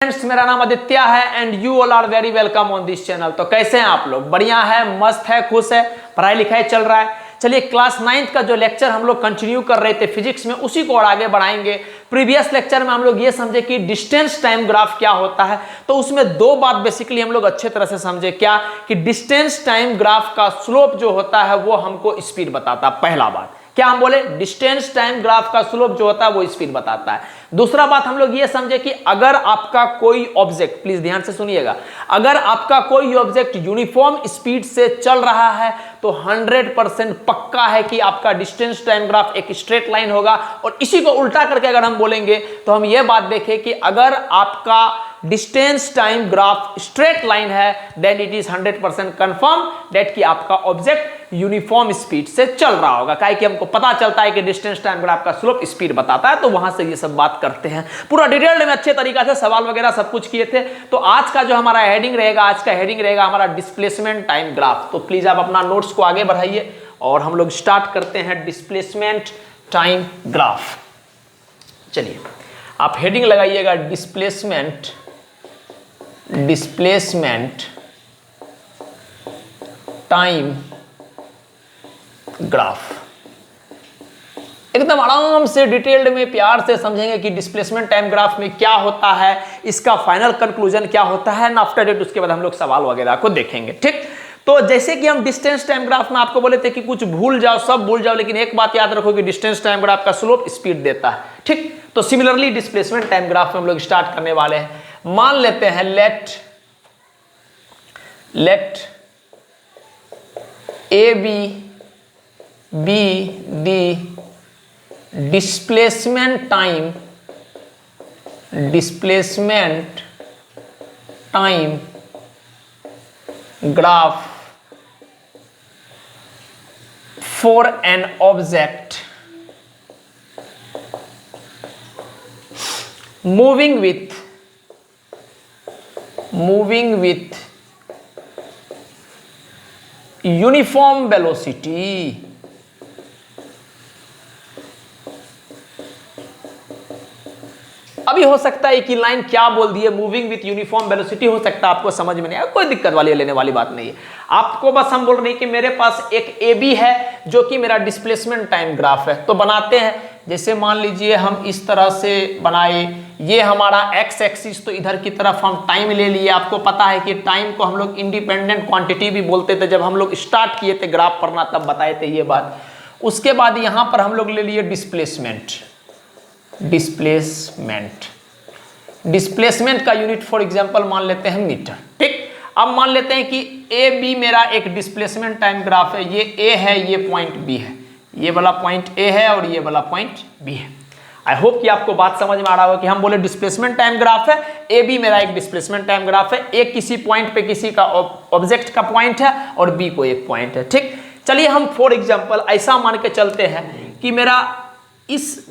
Friends, मेरा नाम आदित्य है and you all are very welcome on this channel. तो कैसे हैं आप लोग? बढ़िया है, मस्त है, खुश है, पढ़ाई लिखाई चल रहा है। चलिए, क्लास 9th का जो लेक्चर हम लोग कंटिन्यू कर रहे थे फिजिक्स में, उसी को और आगे बढ़ाएंगे। प्रीवियस लेक्चर में हम लोग ये समझे कि डिस्टेंस टाइम ग्राफ क्या होता है, तो उसमें दो बात बेसिकली हम लोग अच्छे तरह से समझे। क्या कि डिस्टेंस टाइम ग्राफ का स्लोप जो होता है वो हमको स्पीड बताता है। पहला बात क्या हम बोले, डिस्टेंस टाइम ग्राफ का स्लोप जो होता है वो स्पीड बताता है। दूसरा बात हम लोग ये समझे कि अगर आपका कोई ऑब्जेक्ट, प्लीज ध्यान से सुनिएगा, अगर आपका कोई ऑब्जेक्ट यूनिफॉर्म स्पीड से चल रहा है तो 100% पक्का है कि आपका डिस्टेंस टाइम ग्राफ एक स्ट्रेट लाइन होगा। और इसी को उल्टा करके अगर हम बोलेंगे तो हम ये बात देखें कि अगर आपका distance time graph straight line है then it is 100% confirm that कि आपका ऑब्जेक्ट यूनिफॉर्म स्पीड से चल रहा होगा। काहे कि हमको पता चलता है कि डिस्टेंस टाइम ग्राफ का स्लोप स्पीड बताता है, तो वहां से ये सब बात करते हैं। पूरा डिटेल्ड में अच्छे तरीके से सवाल वगैरह सब कुछ किए थे। तो आज का जो हमारा हेडिंग रहेगा, आज का हेडिंग रहेगा हमारा डिस्प्लेसमेंट टाइम ग्राफ। तो प्लीज आप अपना नोट्स को आगे बढ़ाइए और हम लोग स्टार्ट करते हैं डिस्प्लेसमेंट टाइम ग्राफ। चलिए, आप हेडिंग लगाइएगा डिस्प्लेसमेंट टाइम ग्राफ। एकदम आराम से डिटेल्ड में प्यार से समझेंगे कि डिस्प्लेसमेंट टाइम ग्राफ में क्या होता है, इसका फाइनल कंक्लूजन क्या होता है, एंड आफ्टर दैट उसके बाद हम लोग सवाल वगैरह को देखेंगे। ठीक, तो जैसे कि हम डिस्टेंस टाइम ग्राफ में आपको बोले थे कि कुछ भूल जाओ, सब भूल जाओ, लेकिन एक बात याद रखो कि डिस्टेंस टाइम ग्राफ का स्लोप स्पीड देता है। ठीक, तो सिमिलरली डिस्प्लेसमेंट टाइम ग्राफ में हम लोग स्टार्ट करने वाले हैं। मान लेते हैं let a be the displacement time graph for an object moving with uniform velocity। अभी हो सकता है कि लाइन क्या बोल दी है, मूविंग विथ यूनिफॉर्म वेलोसिटी, हो सकता है आपको समझ में नहीं आया, कोई दिक्कत वाली लेने वाली बात नहीं है। आपको बस हम बोल रहे हैं कि मेरे पास एक ए बी है जो कि मेरा डिस्प्लेसमेंट टाइम ग्राफ है। तो बनाते हैं, जैसे मान लीजिए हम इस तरह से बनाए, ये हमारा एक्स एक्सिस, तो इधर की तरफ हम टाइम ले लिए। आपको पता है कि टाइम को हम लोग इंडिपेंडेंट क्वांटिटी भी बोलते थे, जब हम लोग स्टार्ट किए थे ग्राफ पढ़ना तब बताए थे ये बात। उसके बाद यहां पर हम लोग ले लिए डिस्प्लेसमेंट का यूनिट फॉर एग्जांपल मान लेते हैं मीटर। ठीक, अब मान लेते हैं कि ए बी मेरा एक डिस्प्लेसमेंट टाइम ग्राफ है। ये ए है, ये पॉइंट बी है, ये वाला पॉइंट ए है और ये वाला पॉइंट बी है। आई होप कि आपको बात समझ में आ रहा होगा कि हम बोले डिस्प्लेसमेंट टाइम ग्राफ है, ए बी मेरा एक डिस्प्लेसमेंट टाइम ग्राफ है। ए किसी पॉइंट पे किसी का ऑब्जेक्ट का पॉइंट है और बी को एक पॉइंट है। ठीक, चलिए हम फॉर एग्जांपल ऐसा मान के चलते हैं कि मेरा इस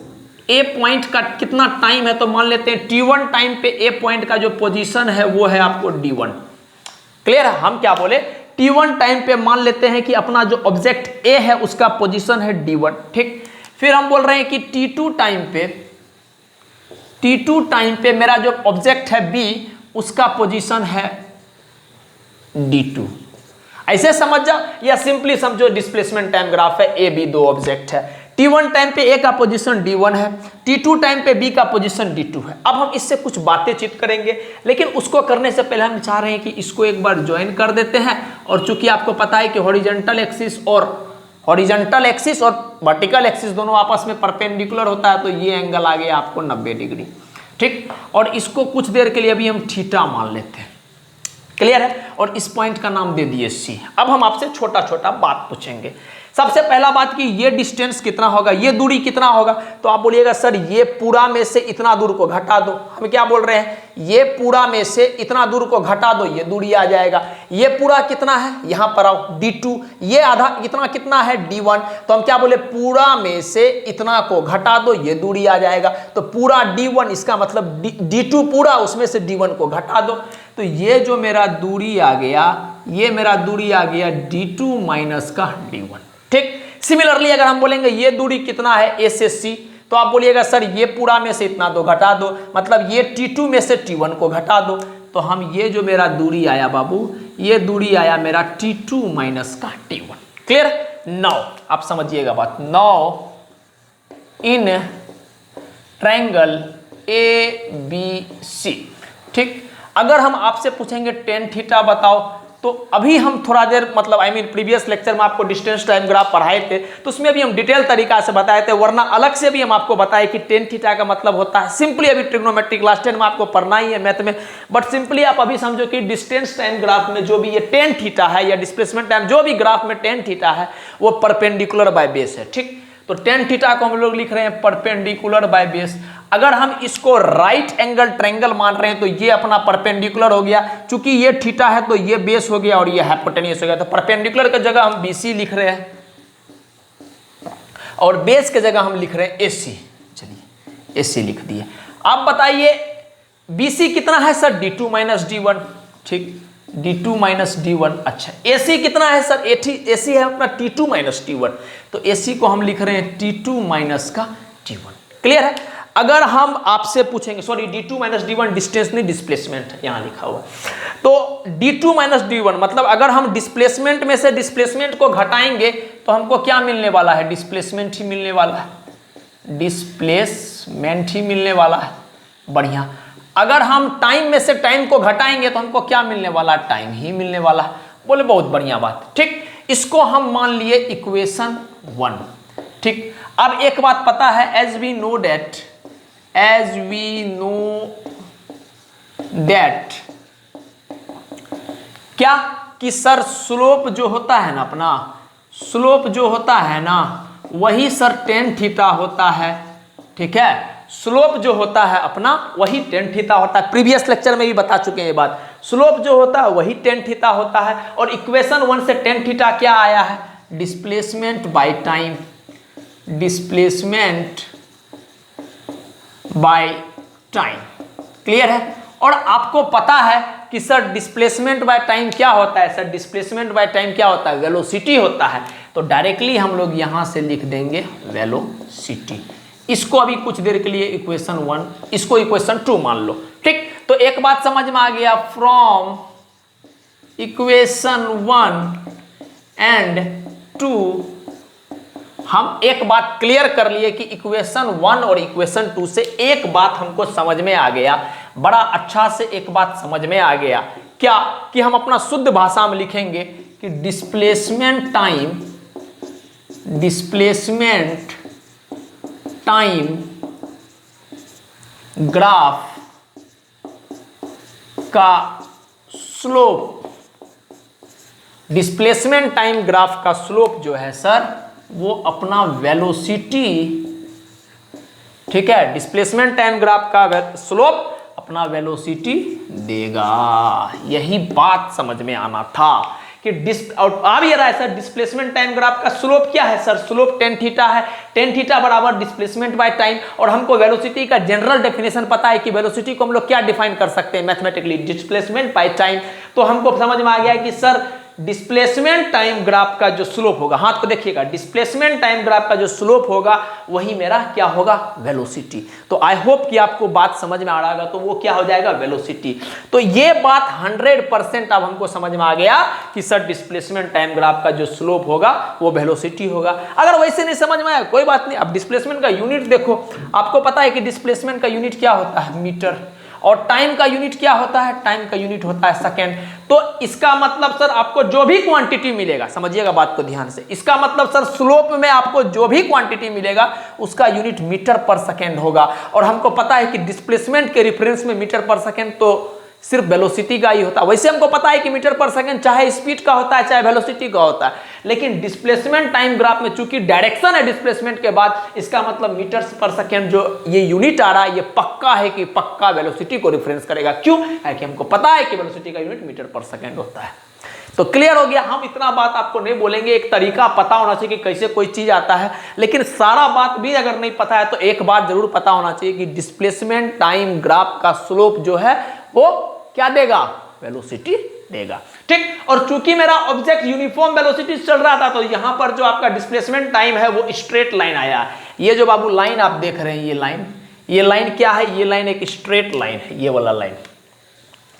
ए पॉइंट का कितना टाइम है, तो मान लेते हैं T1 टाइम पे ए पॉइंट का जो पोजीशन है वो है आपको D1। क्लियर है? हम क्या बोले, T1 टाइम पे मान लेते हैं कि अपना जो ऑब्जेक्ट ए है उसका पोजीशन है D1। ठीक, फिर हम बोल रहे हैं कि T2 टाइम पे मेरा जो ऑब्जेक्ट है B उसका पोजीशन है D2। ऐसे समझ जाओ, या सिंपली समझो डिस्प्लेसमेंट टाइम ग्राफ है, ए बी दो ऑब्जेक्ट है। T1 टाइम पे ए का पोजीशन D1 है, T2 टाइम पे बी का पोजीशन D2 है। अब हम इससे कुछ बातें चित करेंगे, लेकिन उसको करने से पहले हम चाह रहे हैं कि इसको एक बार ज्वाइन कर देते हैं। और चूंकि आपको पता है कि हॉरिजॉन्टल एक्सिस और वर्टिकल एक्सिस दोनों आपस में परपेंडिकुलर होता है, तो ये एंगल आ गया आपको 90 डिग्री। ठीक, और इसको कुछ देर के लिए अभी हम थीटा मान लेते हैं। क्लियर है? और इस पॉइंट का नाम दे दिए सी। अब हम आपसे छोटा छोटा बात पूछेंगे। सबसे पहला बात कि ये डिस्टेंस कितना होगा, ये दूरी कितना होगा, तो आप बोलिएगा सर ये पूरा में से इतना दूर को घटा दो। हम क्या बोल रहे हैं, ये पूरा में से इतना दूर को घटा दो, ये दूरी आ जाएगा। ये पूरा कितना है, यहां पर आओ D2, ये आधा इतना कितना है D1, तो हम क्या बोले, पूरा में से इतना को घटा दो, ये दूरी आ जाएगा। तो पूरा D1, इसका मतलब D2 पूरा, उसमें से D1 को घटा दो, तो ये जो मेरा दूरी आ गया, ये मेरा दूरी आ गया D2 माइनस का D1। ठीक, सिमिलरली अगर हम बोलेंगे ये दूरी कितना है ए से सी, तो आप बोलिएगा सर ये पूरा में से इतना दो घटा दो, मतलब ये T2 में से T1 को घटा दो, तो हम ये जो मेरा दूरी आया बाबू, ये दूरी आया मेरा T2 माइनस का T1। क्लियर? नाउ आप समझिएगा बात। नाउ इन ट्रायंगल ABC, ठीक, अगर हम आपसे पूछेंगे टेन थीटा बताओ, तो अभी हम थोड़ा देर मतलब प्रीवियस लेक्चर में आपको डिस्टेंस टाइम ग्राफ पढ़ाए थे, तो उसमें भी हम डिटेल तरीका से बताए थे, वरना अलग से भी हम आपको बताए कि टेन थीटा का मतलब होता है सिंपली, अभी ट्रिग्नोमेट्री क्लास 10 में आपको पढ़ना ही है मैथ में, बट सिंपली आप अभी समझो कि डिस्टेंस टाइम ग्राफ में जो भी ये टेन थीटा है या डिस्प्लेसमेंट टाइम जो भी ग्राफ में टेन थीटा है वो परपेंडिकुलर बाय बेस है, ठीक। तो टेन थीटा को हम लोग लिख रहे हैं परपेंडिकुलर बाय बेस। अगर हम इसको राइट एंगल ट्रायंगल मान रहे हैं तो ये अपना परपेंडिकुलर हो गया, चूंकि ये थीटा है तो ये बेस हो गया और ये हाइपोटेन्यूस हो गया, तो परपेंडिकुलर की जगह हम BC लिख रहे हैं और बेस की जगह हम लिख रहे हैं AC। चलिए AC लिख दिए। आप बताइए BC कितना है सर? D2 माइनस D1, ठीक, D2 माइनस D1। अच्छा AC कितना है सर? AC है अपना T2 माइनस T1, तो AC को हम लिख रहे हैं T2 माइनस का T1। क्लियर है? अगर हम आपसे पूछेंगे, sorry D2 minus D1 distance नहीं डिस्प्लेसमेंट है, यहाँ लिखा हुआ, तो D2 माइनस D1 मतलब अगर हम डिस्प्लेसमेंट में से डिस्प्लेसमेंट को घटाएंगे तो हमको क्या मिलने वाला है? डिस्प्लेसमेंट ही मिलने वाला है, डिस्प्लेसमेंट ही मिलने वाला है। बढ़िया। अगर हम टाइम में से टाइम को घटाएंगे तो हमको क्या मिलने वाला? टाइम ही मिलने वाला है। बोले बहुत बढ़िया बात, ठीक। इसको हम मान लिए इक्वेशन 1, ठीक। अब एक बात पता है, एज वी नो दैट क्या कि सर स्लोप जो होता है ना अपना, स्लोप जो होता है ना वही सर टेन थीटा होता है, ठीक है। स्लोप जो होता है अपना वही टेन थीटा होता है, प्रीवियस लेक्चर में भी बता चुके हैं ये बात। स्लोप जो होता है वही टेन थीटा होता है, और इक्वेशन 1 से टेन थीटा क्या आया है? Displacement by time, displacement by time. Clear है? और आपको पता है कि सर डिस्प्लेसमेंट बाय टाइम क्या होता है? सर डिस्प्लेसमेंट बाय टाइम क्या होता है? वेलोसिटी होता है। तो डायरेक्टली हम लोग यहां से लिख देंगे वेलोसिटी। इसको अभी कुछ देर के लिए इक्वेशन 1, इसको इक्वेशन 2 मान लो, ठीक। तो एक बात समझ में आ गया, फ्रॉम इक्वेशन 1 एंड 2 हम एक बात क्लियर कर लिए कि इक्वेशन 1 और इक्वेशन 2 से एक बात हमको समझ में आ गया, बड़ा अच्छा से एक बात समझ में आ गया, क्या कि हम अपना शुद्ध भाषा में लिखेंगे कि डिस्प्लेसमेंट टाइम ग्राफ का स्लोप, डिस्प्लेसमेंट टाइम ग्राफ का स्लोप जो है सर वो अपना वेलोसिटी, ठीक है, डिस्प्लेसमेंट टाइम ग्राफ का स्लोप अपना वेलोसिटी देगा। यही बात समझ में आना था कि और आ भी रहा है सर, डिस्प्लेसमेंट टाइम ग्राफ का स्लोप क्या है सर? स्लोप टेन थीटा है, टेन थीटा बराबर डिस्प्लेसमेंट बाय टाइम। और हमको वेलोसिटी का जनरल डेफिनेशन पता है कि वेलोसिटी को हम लोग क्या डिफाइन कर सकते हैं मैथमेटिकली? Displacement by time. तो हमको समझ में आ गया कि सर डिस्प्लेसमेंट टाइम ग्राफ का जो स्लोप होगा, हाथ को देखिएगा, डिस्प्लेसमेंट टाइम ग्राफ का जो स्लोप होगा वही मेरा क्या होगा? वेलोसिटी। तो आई होप कि आपको बात समझ में आ रहा होगा, तो वो क्या हो जाएगा? वेलोसिटी। तो ये बात 100% अब हमको समझ में आ गया कि सर डिस्प्लेसमेंट टाइम ग्राफ का जो स्लोप होगा वो वेलोसिटी होगा। अगर वैसे नहीं समझ में आया कोई बात नहीं, अब डिस्प्लेसमेंट का यूनिट देखो, आपको पता है कि डिस्प्लेसमेंट का यूनिट क्या होता है? मीटर। और टाइम का यूनिट क्या होता है? टाइम का यूनिट होता है सेकेंड। तो इसका मतलब सर आपको जो भी क्वांटिटी मिलेगा, समझिएगा बात को ध्यान से, इसका मतलब सर स्लोप में आपको जो भी क्वांटिटी मिलेगा उसका यूनिट मीटर पर सेकेंड होगा। और हमको पता है कि डिस्प्लेसमेंट के रेफरेंस में मीटर पर सेकेंड तो सिर्फ वेलोसिटी का ही होता है। वैसे हमको पता है कि मीटर पर सेकंड चाहे स्पीड का होता है चाहे वेलोसिटी का होता है, लेकिन डिस्प्लेसमेंट टाइम ग्राफ में चूंकि डायरेक्शन है डिस्प्लेसमेंट के बाद, इसका मतलब मीटर्स पर सेकंड जो ये यूनिट आ रहा है ये पक्का है कि पक्का वेलोसिटी को रिफरेंस करेगा। क्यों है कि हमको पता है कि वेलोसिटी का यूनिट मीटर पर सेकंड होता है। तो क्लियर हो गया। हम इतना बात आपको नहीं बोलेंगे, एक तरीका पता होना चाहिए कि कैसे कोई चीज आता है, लेकिन सारा बात भी अगर नहीं पता है तो एक बात जरूर पता होना चाहिए कि डिस्प्लेसमेंट टाइम ग्राफ का स्लोप जो है वो क्या देगा? वेलोसिटी देगा। ठीक, और चूंकि मेरा ऑब्जेक्ट यूनिफॉर्म वेलोसिटी चल रहा था तो यहां पर जो आपका डिस्प्लेसमेंट टाइम है वो स्ट्रेट लाइन आया। ये जो बाबू लाइन आप देख रहे हैं, ये लाइन क्या है? ये लाइन एक स्ट्रेट लाइन है, ये वाला लाइन,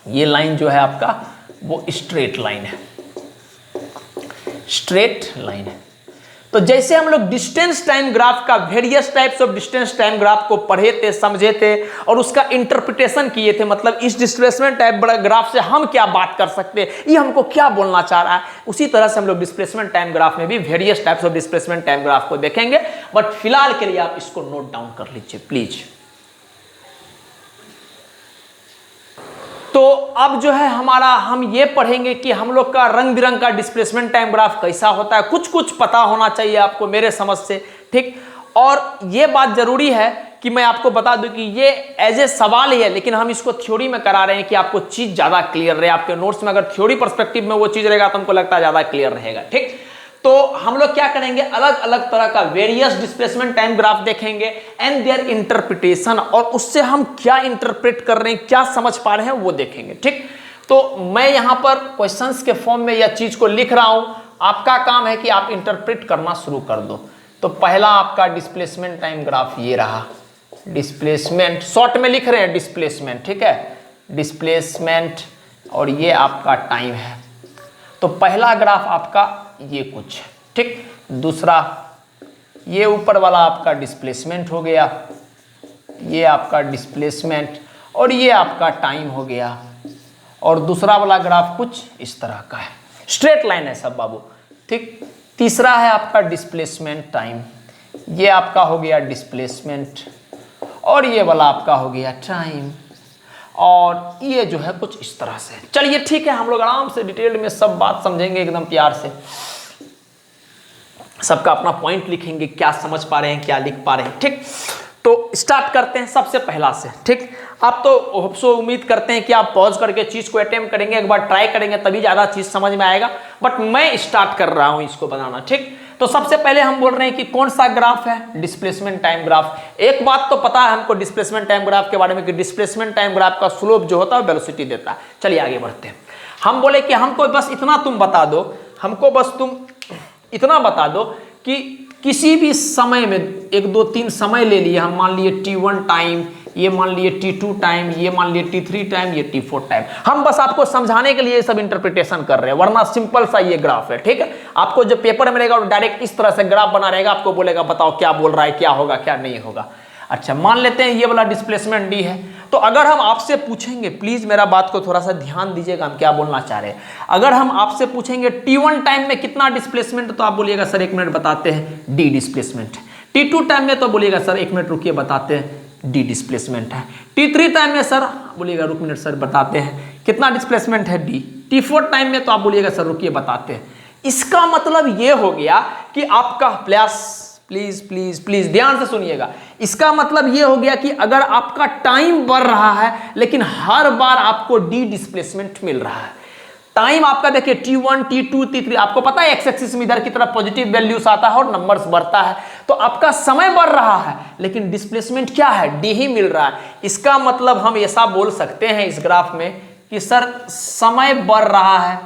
ये लाइन जो है आपका वो स्ट्रेट लाइन है, स्ट्रेट लाइन है। तो जैसे हम लोग डिस्टेंस टाइम ग्राफ का various types of distance time graph को पढ़े थे, समझे थे और उसका इंटरप्रिटेशन किए थे, मतलब इस डिस्प्लेसमेंट टाइप ग्राफ से हम क्या बात कर सकते हैं, ये हमको क्या बोलना चाह रहा है, उसी तरह से हम लोग डिस्प्लेसमेंट टाइम ग्राफ में भी various types of displacement time graph को देखेंगे। बट फिलहाल के लिए आप इसको नोट डाउन कर लीजिए प्लीज। तो अब जो है हम ये पढ़ेंगे कि हम लोग का रंग बिरंग का डिस्प्लेसमेंट टाइम ग्राफ कैसा होता है, कुछ कुछ पता होना चाहिए आपको मेरे समझ से। ठीक, और ये बात जरूरी है कि मैं आपको बता दूं कि ये एज ए सवाल ही है, लेकिन हम इसको थ्योरी में करा रहे हैं कि आपको चीज ज्यादा क्लियर रहे। आपके नोट्स में अगर थ्योरी पर्सपेक्टिव में वो चीज रहेगा तो हमको लगता है ज्यादा क्लियर रहेगा। ठीक, तो हम लोग क्या करेंगे, अलग अलग तरह का वेरियस डिस्प्लेसमेंट टाइम ग्राफ देखेंगे एंड देयर इंटरप्रिटेशन, और उससे हम क्या इंटरप्रेट कर रहे हैं, क्या समझ पा रहे हैं वो देखेंगे। ठीक, तो मैं यहां पर क्वेश्चंस के फॉर्म में यह चीज को लिख रहा हूं, आपका काम है कि आप इंटरप्रेट करना शुरू कर दो। तो पहला आपका डिस्प्लेसमेंट टाइम ग्राफ ये रहा, डिस्प्लेसमेंट शॉर्ट में लिख रहे हैं डिस्प्लेसमेंट, ठीक है, डिस्प्लेसमेंट, और ये आपका टाइम है। तो पहला ग्राफ आपका ये कुछ, ठीक, दूसरा ये ऊपर वाला आपका डिस्प्लेसमेंट हो गया, ये आपका डिस्प्लेसमेंट और ये आपका टाइम हो गया, और दूसरा वाला ग्राफ कुछ इस तरह का है, स्ट्रेट लाइन है सब बाबू। ठीक, तीसरा है आपका डिस्प्लेसमेंट टाइम, ये आपका हो गया डिस्प्लेसमेंट और ये वाला आपका हो गया टाइम, और ये जो है कुछ इस तरह से। चलिए ठीक है, हम लोग आराम से डिटेल में सब बात समझेंगे एकदम प्यार से, सबका अपना पॉइंट लिखेंगे, क्या समझ पा रहे हैं, क्या लिख पा रहे हैं। ठीक, तो स्टार्ट करते हैं सबसे पहला से। ठीक, आप तो होप्सो उम्मीद करते हैं कि आप पॉज करके चीज को अटेम्प्ट करेंगे, एक बार ट्राई करेंगे तभी ज्यादा चीज समझ में आएगा, बट मैं स्टार्ट कर रहा हूं इसको बनाना। ठीक, तो सबसे पहले हम बोल रहे हैं कि कौन सा ग्राफ है, डिस्प्लेसमेंट टाइम ग्राफ। एक बात तो पता है हमको डिस्प्लेसमेंट टाइम ग्राफ के बारे में कि डिस्प्लेसमेंट टाइम ग्राफ का स्लोप जो होता है वेलोसिटी देता है। चलिए आगे बढ़ते हैं। हम बोले कि हमको बस इतना तुम बता दो, हमको बस तुम इतना बता दो कि किसी भी समय में 1 2 3 समय ले लिए हम, मान लिए T1 टाइम, ये मान लिए T2 टाइम, ये मान लिए T3 टाइम, ये T4 टाइम। हम बस आपको समझाने के लिए ये सब इंटरप्रिटेशन कर रहे हैं, वरना सिंपल सा ये ग्राफ है। ठीक है, आपको जो पेपर में रहेगा डायरेक्ट इस तरह से ग्राफ बना रहेगा, आपको बोलेगा बताओ क्या बोल रहा है, क्या होगा क्या नहीं होगा। अच्छा, मान लेते हैं ये वाला डिस्प्लेसमेंट डी है, तो अगर हम आपसे पूछेंगे, प्लीज मेरा बात को थोड़ा सा ध्यान दीजिएगा, हम क्या बोलना चाह रहे हैं। अगर हम आपसे पूछेंगे T1 टाइम में कितना डिस्प्लेसमेंट, तो आप बोलिएगा सर 1 मिनट बताते हैं, डी डिस्प्लेसमेंट। T2 टाइम में तो बोलिएगा सर 1 मिनट रुकिए बताते हैं, डी डिस्प्लेसमेंट है। T3 टाइम में सर बोलिएगा रुक मिनट सर बताते हैं कितना डिस्प्लेसमेंट है, डी। T4 टाइम में तो आप बोलिएगा सर रुकिए बताते हैं। इसका मतलब ये हो गया कि आपका प्लीज प्लीज प्लीज ध्यान से सुनिएगा, इसका मतलब ये हो गया कि अगर आपका टाइम बढ़ रहा है लेकिन हर बार आपको डी डिस्प्लेसमेंट मिल रहा है, टाइम आपका देखिए T1 T2 T3, आपको पता है एक्स एक्सिस में इधर की तरफ पॉजिटिव वैल्यूज आता है और नंबर्स बढ़ता है, तो आपका समय बढ़ रहा है लेकिन डिस्प्लेसमेंट क्या है, डी ही मिल रहा है। इसका मतलब हम ऐसा बोल सकते हैं इस ग्राफ में कि सर समय बढ़ रहा है,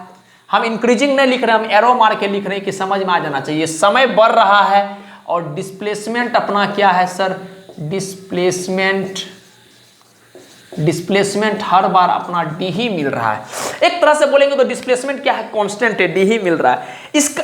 हम इंक्रीजिंग नहीं लिख रहे, हम एरो मार के लिख रहे हैं कि समझ में आ जाना चाहिए, समय बढ़ रहा है और डिस्प्लेसमेंट अपना क्या है सर, डिस्प्लेसमेंट हर बार अपना डी ही मिल रहा है। एक तरह से बोलेंगे तो डिस्प्लेसमेंट क्या है, कांस्टेंट है, डी ही मिल रहा है।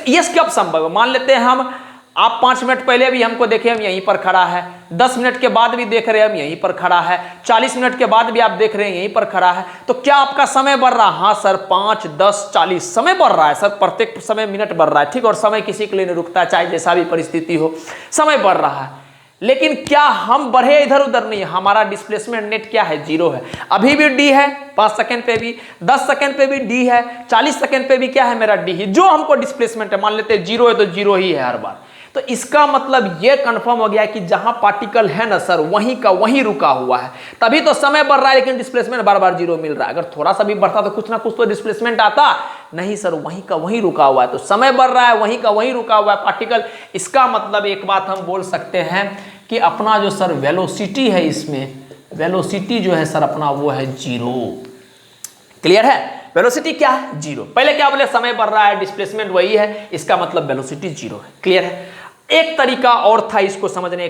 ये कब संभव है, मान लेते हैं हम, आप 5 मिनट पहले भी हमको देखे हम यहीं पर खड़ा है, 10 मिनट के बाद भी देख रहे हैं हम यहीं पर खड़ा है, 40 मिनट के बाद भी आप देख रहे हैं यहीं पर खड़ा है, तो क्या आपका समय बढ़ रहा है? हाँ सर 5 10 40 समय बढ़ रहा है सर, प्रत्येक समय मिनट बढ़ रहा है। ठीक, और समय किसी के लिए नहीं रुकता, चाहे जैसा भी परिस्थिति हो, समय बढ़ रहा है। लेकिन क्या हम बढ़े इधर उधर नहीं, हमारा डिस्प्लेसमेंट नेट क्या है, 0 है, अभी भी डी है, 5 सेकंड पे भी, 10 सेकंड पे भी डी है, 40 सेकंड पे भी क्या है मेरा डी ही, जो हमको डिस्प्लेसमेंट है, मान लेते हैं 0 है तो 0 ही है हर बार। तो इसका मतलब यह कंफर्म हो गया कि जहां पार्टिकल है ना सर वहीं का वहीं रुका हुआ है, तभी तो समय बढ़ रहा है लेकिन डिस्प्लेसमेंट बार बार 0 मिल रहा है। अगर थोड़ा सा भी बढ़ता तो कुछ ना कुछ तो डिस्प्लेसमेंट आता, नहीं सर वहीं का वहीं रुका हुआ है, तो समय बढ़ रहा है वहीं का वहीं रुका हुआ है पार्टिकल। इसका मतलब एक बात हम बोल सकते हैं कि अपना जो सर वेलोसिटी है, इसमें वेलोसिटी जो है सर अपना वो है 0। क्लियर है? वेलोसिटी क्या है, जीरो। पहले क्या बोले, समय बढ़ रहा है, डिस्प्लेसमेंट वही है, इसका मतलब वेलोसिटी जीरो है। क्लियर है। एक तरीका और था इसको समझने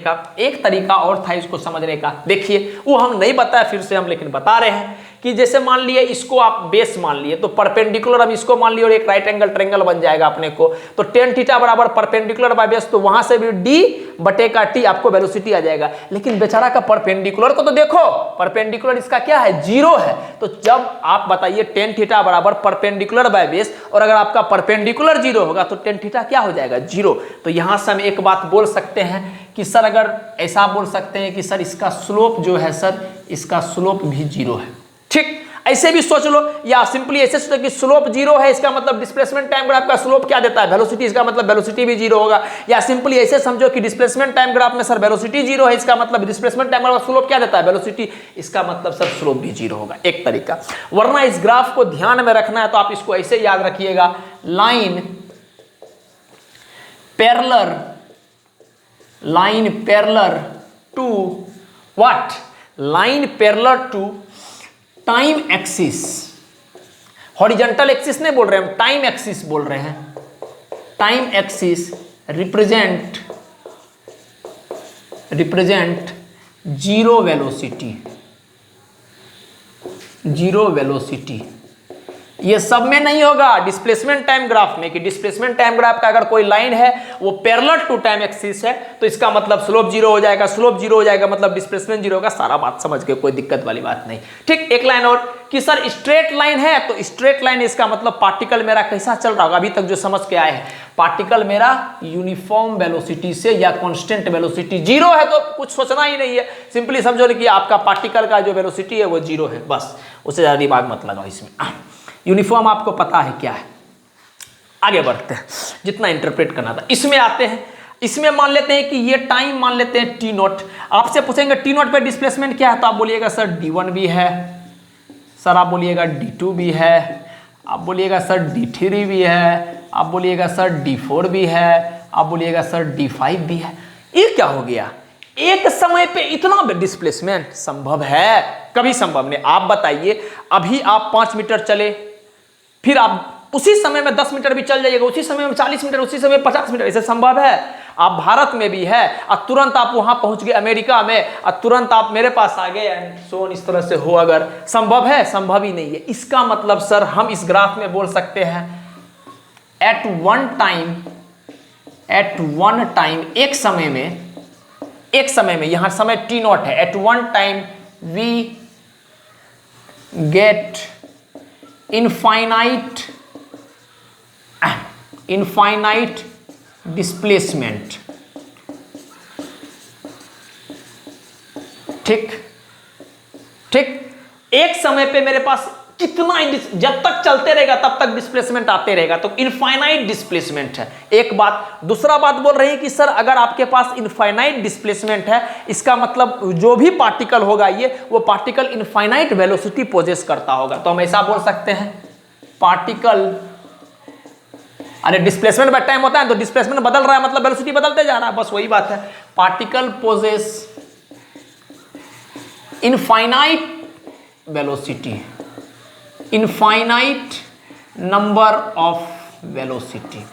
का, देखिए वो हम नहीं बताया फिर से हम, लेकिन बता रहे हैं कि जैसे मान लिए इसको आप बेस मान लिए, तो परपेंडिकुलर हम इसको मान लिए और एक राइट एंगल ट्रायंगल बन जाएगा अपने को, तो टेन थीटा बराबर परपेंडिकुलर बाय बेस, तो वहां से भी डी बटे का टी आपको वेलोसिटी आ जाएगा। लेकिन बेचारा का परपेंडिकुलर को तो देखो, परपेंडिकुलर इसका क्या है, जीरो है। तो जब आप बताइए टेन थीटा बराबर परपेंडिकुलर बाय बेस, और अगर आपका परपेंडिकुलर जीरो होगा तो टेन थीटा क्या हो जाएगा, जीरो। तो यहां से हम एक बात बोल सकते हैं कि सर, अगर ऐसा बोल सकते हैं कि सर इसका स्लोप जो है सर, इसका स्लोप भी जीरो है। ठीक, ऐसे भी सोच लो, या सिंपली ऐसे सोचो कि स्लोप जीरो है, इसका मतलब डिस्प्लेसमेंट टाइम ग्राफ का स्लोप क्या देता है, वेलोसिटी, इसका मतलब वेलोसिटी भी जीरो होगा। या सिंपली ऐसे समझो कि डिस्प्लेसमेंट टाइम ग्राफ में सर वेलोसिटी जीरो है, इसका मतलब डिस्प्लेसमेंट टाइम ग्राफ का स्लोप क्या देता है, वेलोसिटी, इसका मतलब सर स्लोप भी जीरो होगा। एक तरीका। वरना इस ग्राफ को ध्यान में रखना है तो आप इसको ऐसे याद रखिएगा, line parallel to what, line parallel to time axis, horizontal axis नहीं बोल रहे हम, टाइम एक्सिस बोल रहे हैं। Time axis represent zero velocity. ये सब में नहीं होगा, डिस्प्लेसमेंट टाइम ग्राफ में, कि डिस्प्लेसमेंट टाइम ग्राफ का अगर कोई लाइन है वो पैरेलल टू टाइम एक्सिस है, तो इसका मतलब स्लोप जीरो हो जाएगा, स्लोप जीरो हो जाएगा मतलब डिस्प्लेसमेंट जीरो होगा। सारा बात समझ के, कोई दिक्कत वाली बात नहीं। ठीक, एक लाइन और कि सर स्ट्रेट लाइन है, तो स्ट्रेट लाइन इसका मतलब पार्टिकल मेरा कैसा चल रहा होगा, अभी तक जो समझ के आए हैं, पार्टिकल मेरा यूनिफॉर्म वेलोसिटी से या कांस्टेंट वेलोसिटी, जीरो है तो कुछ सोचना ही नहीं है, सिंपली समझो कि आपका पार्टिकल का जो वेलोसिटी है वो जीरो है, बस, उससे ज्यादा दिमाग मत लगाओ इसमें। यूनिफॉर्म आपको पता है क्या है। आगे बढ़ते हैं, जितना इंटरप्रेट करना था। इसमें आते हैं, इसमें मान लेते हैं कि ये टाइम मान लेते हैं टी नॉट। आपसे पूछेंगे टी नॉट पे डिस्प्लेसमेंट क्या है, तो आप बोलिएगा सर D1 भी है, सर आप बोलिएगा D2 भी है, आप बोलिएगा सर D3 भी है, आप बोलिएगा सर D4 भी है, आप बोलिएगा सर D5 भी है। ये क्या हो गया, एक समय पे इतना डिस्प्लेसमेंट संभव है? कभी संभव नहीं। आप बताइए, अभी आप 5 मीटर चले, फिर आप उसी समय में 10 मीटर भी चल जाइएगा, उसी समय में 40 मीटर, उसी समय 50 मीटर, इसे संभव है? आप भारत में भी है और तुरंत आप वहां पहुंच गए अमेरिका में और तुरंत आप मेरे पास आ गए एंड सो ऑन, इस तरह से हो, अगर संभव है? संभव ही नहीं है। इसका मतलब सर हम इस ग्राफ में बोल सकते हैं एट वन टाइम, एक समय में, यहां समय टी नॉट है, at one time we get infinite displacement. ठीक, एक समय पे मेरे पास कितना, जब तक चलते रहेगा तब तक डिस्प्लेसमेंट आते रहेगा, तो इनफाइनाइट डिस्प्लेसमेंट है। एक बात। दूसरा बात बोल रही है कि सर अगर आपके पास इनफाइनाइट डिस्प्लेसमेंट है, इसका मतलब जो भी पार्टिकल होगा वो पार्टिकल इनफाइनाइट वेलोसिटी पोजेस करता होगा। तो हम ऐसा बोल सकते हैं, पार्टिकल, अरे डिस्प्लेसमेंट बाय टाइम होता है तो डिस्प्लेसमेंट बदल रहा है मतलब वेलोसिटी बदलते जा रहा है, बस वही बात है। Particle possess infinite velocity, infinite number of velocity,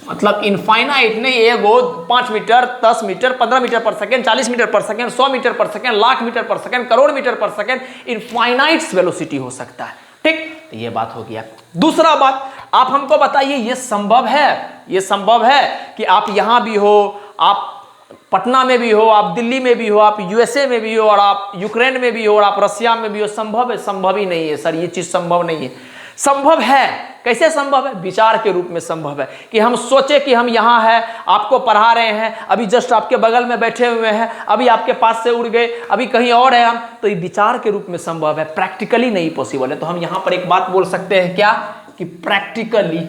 मतलब इनफाइनाइट नहीं, एगो 5 meter, 10 meter, 15 meter per second, 40 meter per second, 100 meter per second, lakh meter per second, crore meter per second, infinite velocity हो सकता है। ठीक, तो ये बात हो गया। दूसरा बात, आप हमको बताइए ये संभव है कि आप यहां भी हो, आप पटना में भी हो, आप दिल्ली में भी हो, आप यूएसए में भी हो, और आप यूक्रेन में भी हो, और आप रशिया में भी हो, संभव है? संभव ही नहीं है सर, ये चीज संभव नहीं है। संभव है, कैसे संभव है? विचार के रूप में संभव है कि हम सोचे कि हम यहाँ हैं, आपको पढ़ा रहे हैं, अभी जस्ट आपके बगल में बैठे हुए हैं, अभी आपके पास से उड़ गए, अभी कहीं और है हम, तो ये विचार के रूप में संभव है, प्रैक्टिकली नहीं पॉसिबल है। तो हम यहाँ पर एक बात बोल सकते हैं क्या, कि प्रैक्टिकली,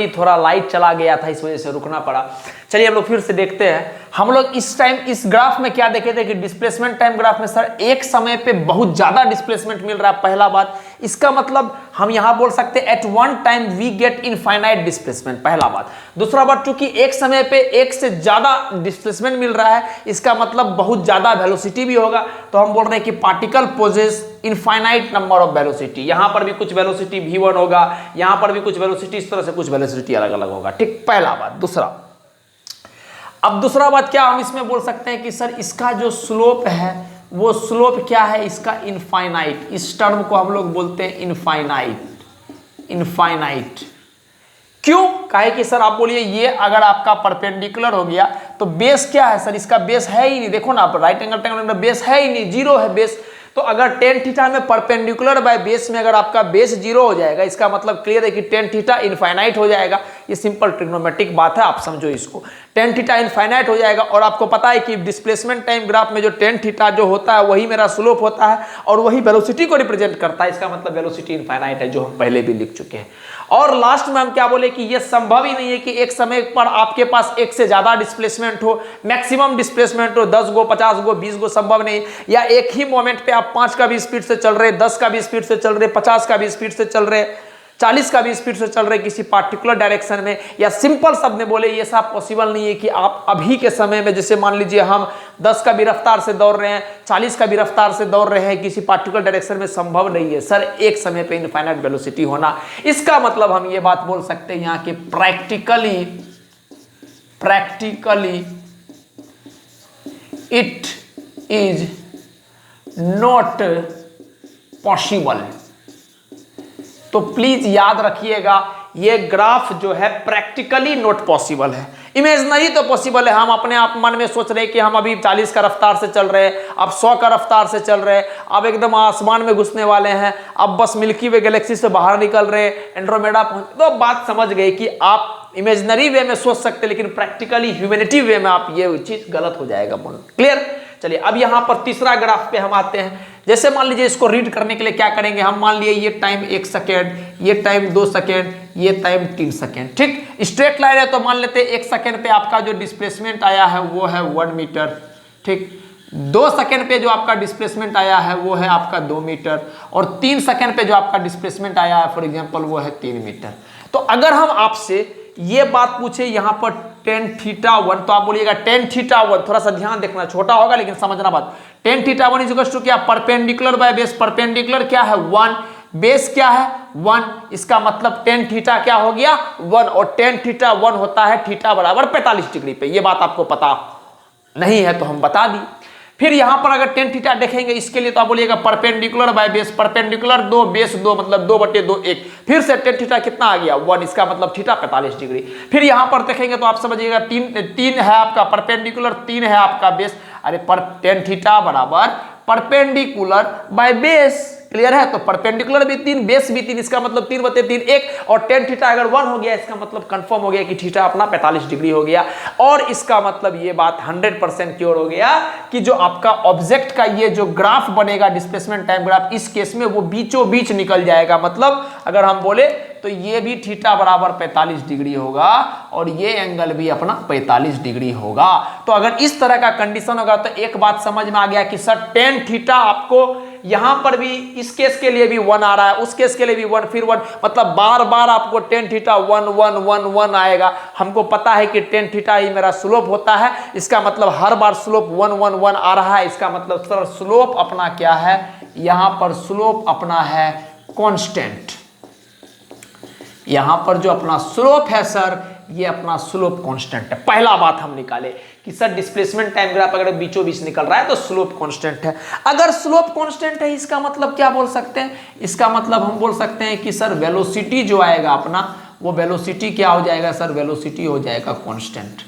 थोड़ा लाइट चला गया था, इस वजह से रुकना पड़ा। चलिए हम लोग फिर से देखते हैं, हम लोग इस टाइम इस ग्राफ में क्या देखे थे कि डिस्प्लेसमेंट टाइम ग्राफ में सर एक समय पे बहुत ज्यादा डिस्प्लेसमेंट मिल रहा है, पहला बात। इसका मतलब हम यहां बोल सकते हैं at one time we get infinite displacement, पहला बात। दूसरा बात, चूंकि एक समय पे एक से ज्यादा डिस्प्लेसमेंट मिल रहा है, इसका मतलब बहुत ज्यादा वेलोसिटी भी होगा, तो हम बोल रहे हैं कि particle possess infinite number of velocity. यहां पर भी कुछ वेलोसिटी v1 होगा, यहां पर भी कुछ वेलोसिटी, इस तरह से कुछ वेलोसिटी अलग अलग होगा, ठीक, पहला बात। दूसरा, अब दूसरा बात क्या हम इसमें बोल सकते हैं कि सर इसका जो स्लोप है वो स्लोप क्या है इसका, इनफाइनाइट। इस टर्म को हम लोग बोलते हैं इनफाइनाइट। इनफाइनाइट क्यों? काहे कि सर आप बोलिए ये अगर आपका परपेंडिकुलर हो गया तो बेस क्या है सर, इसका बेस है ही नहीं। देखो ना आप, राइट एंगल ट्रायंगल में बेस है ही नहीं, जीरो है बेस। तो अगर टेन थीटा में परपेंडिकुलर बाय बेस में अगर आपका बेस जीरो हो जाएगा, इसका मतलब क्लियर है कि टेन थीटा इनफाइनाइट हो जाएगा। ये सिंपल ट्रिग्नोमेट्रिक बात है, आप समझो इसको। टेन थीटा इनफाइनाइट हो जाएगा, और आपको पता है कि डिस्प्लेसमेंट टाइम ग्राफ में जो टेन थीटा जो होता है वही मेरा स्लोप होता है और वही वेलोसिटी को रिप्रेजेंट करता है। इसका मतलब वेलोसिटी इनफाइनाइट है, जो हम पहले भी लिख चुके हैं। और लास्ट में हम क्या बोले कि यह संभव ही नहीं है कि एक समय पर आपके पास एक से ज्यादा डिस्प्लेसमेंट हो, मैक्सिमम डिस्प्लेसमेंट हो, 10 गो 50 गो 20 गो, संभव नहीं। या एक ही मोमेंट पे आप 5 का भी स्पीड से चल रहे, 10 का भी स्पीड से चल रहे, 50 का भी स्पीड से चल रहे, 40 का भी स्पीड से चल रहे किसी पार्टिकुलर डायरेक्शन में, या सिंपल शब्द में बोले ये सब पॉसिबल नहीं है कि आप अभी के समय में, जैसे मान लीजिए हम 10 का भी रफ्तार से दौड़ रहे हैं, 40 का भी रफ्तार से दौड़ रहे हैं किसी पार्टिकुलर डायरेक्शन में, संभव नहीं है सर एक समय पे इनफाइनाइट वेलोसिटी होना। इसका मतलब हम ये बात बोल सकते हैं यहाँ के practically it is not possible. तो प्लीज याद रखिएगा ये ग्राफ जो है प्रैक्टिकली नॉट पॉसिबल है। इमेजिनरी तो पॉसिबल है, हम अपने आप मन में सोच रहे हैं कि हम अभी 40 का रफ्तार से चल रहे हैं, अब 100 का रफ्तार से चल रहे हैं, अब एकदम आसमान में घुसने वाले हैं, अब बस मिल्की वे गैलेक्सी से बाहर निकल रहे हैं, एंड्रोमेडा पहुंच। तो बात समझ गए कि आप इमेजिनरी वे में सोच सकते हैं, लेकिन प्रैक्टिकली ह्यूमैनिटी वे में आप ये चीज गलत हो जाएगा। क्लियर? चलिए अब यहां पर तीसरा ग्राफ पे हम आते हैं। जैसे मान लीजिए इसको रीड करने के लिए क्या करेंगे हम, मान लिए ये टाइम 1 सेकेंड, ये टाइम 2 सेकेंड, ये टाइम 3 सेकेंड, ठीक। स्ट्रेट लाइन है तो मान लेते हैं 1 सेकेंड पे आपका जो डिस्प्लेसमेंट आया है वो है 1 मीटर, ठीक। 2 सेकेंड पे जो आपका डिस्प्लेसमेंट आया है वो है आपका 2 मीटर, और 3 सेकेंड पे जो आपका डिस्प्लेसमेंट आया है फॉर एग्जाम्पल वो है 3 मीटर। तो अगर हम आपसे ये बात पूछे यहाँ पर टेन थीटा 1, तो आप बोलिएगा टेन थीटा 1, थोड़ा सा ध्यान देखना, छोटा होगा लेकिन समझना बात। टेन थीटा 1 इज टू क्या, परपेंडिकुलर बाय बेस। परपेंडिकुलर क्या है 1, बेस क्या है 1, इसका मतलब टेन थीटा क्या हो गया 1, और टेन थीटा 1 होता है थीटा बराबर 45 डिग्री पे। ये बात आपको पता नहीं है तो हम बता दी। फिर यहां पर अगर टेन थीटा देखेंगे इसके लिए तो आप बोलिएगा perpendicular by base. Perpendicular 2, base 2, मतलब 2/2 1। फिर से टेन थीटा कितना आ गया 1, इसका मतलब थीटा 45 डिग्री। फिर यहां पर देखेंगे तो आप समझिएगा 3 है आपका परपेंडिकुलर, 3 है आपका बेस। अरे पर टेन थीटा बराबर परपेंडिकुलर बाय बेस, क्लियर है? तो परपेंडिकुलर भी 3, बेस भी 3, इसका मतलब 3/3 1, और टेन थीटा अगर 1 हो गया इसका मतलब कंफर्म हो गया कि थीटा अपना 45 डिग्री हो गया। और इसका मतलब ये बात 100% क्योर हो गया कि जो आपका ऑब्जेक्ट का ये जो ग्राफ बनेगा डिस्प्लेसमेंट टाइम ग्राफ, इस केस में वो बीचों बीच निकल जाएगा। मतलब अगर हम बोले तो ये भी थीटा बराबर 45 डिग्री होगा और ये एंगल भी अपना 45 डिग्री होगा। तो अगर इस तरह का कंडीशन होगा तो एक बात समझ में आ गया कि सर टेन थीटा आपको यहां पर भी इस केस के लिए भी 1 आ रहा है, उस केस के लिए भी 1, फिर 1, मतलब बार बार आपको टेन थीटा 1 1 1 1 आएगा। हमको पता है कि टेन थीटा ही मेरा स्लोप होता है, इसका मतलब हर बार स्लोप 1 1 1 आ रहा है। इसका मतलब सर स्लोप अपना क्या है, यहां पर स्लोप अपना है कांस्टेंट। यहां पर जो अपना स्लोप है सर ये अपना स्लोप कांस्टेंट है। पहला बात हम निकाले कि सर डिस्प्लेसमेंट टाइम ग्राफ अगर बीचों बीच निकल रहा है तो स्लोप कांस्टेंट है। अगर स्लोप कांस्टेंट है इसका मतलब क्या बोल सकते हैं, इसका मतलब हम बोल सकते हैं कि सर वेलोसिटी जो आएगा अपना, वो वेलोसिटी क्या हो जाएगा सर, वेलोसिटी हो जाएगा कांस्टेंट।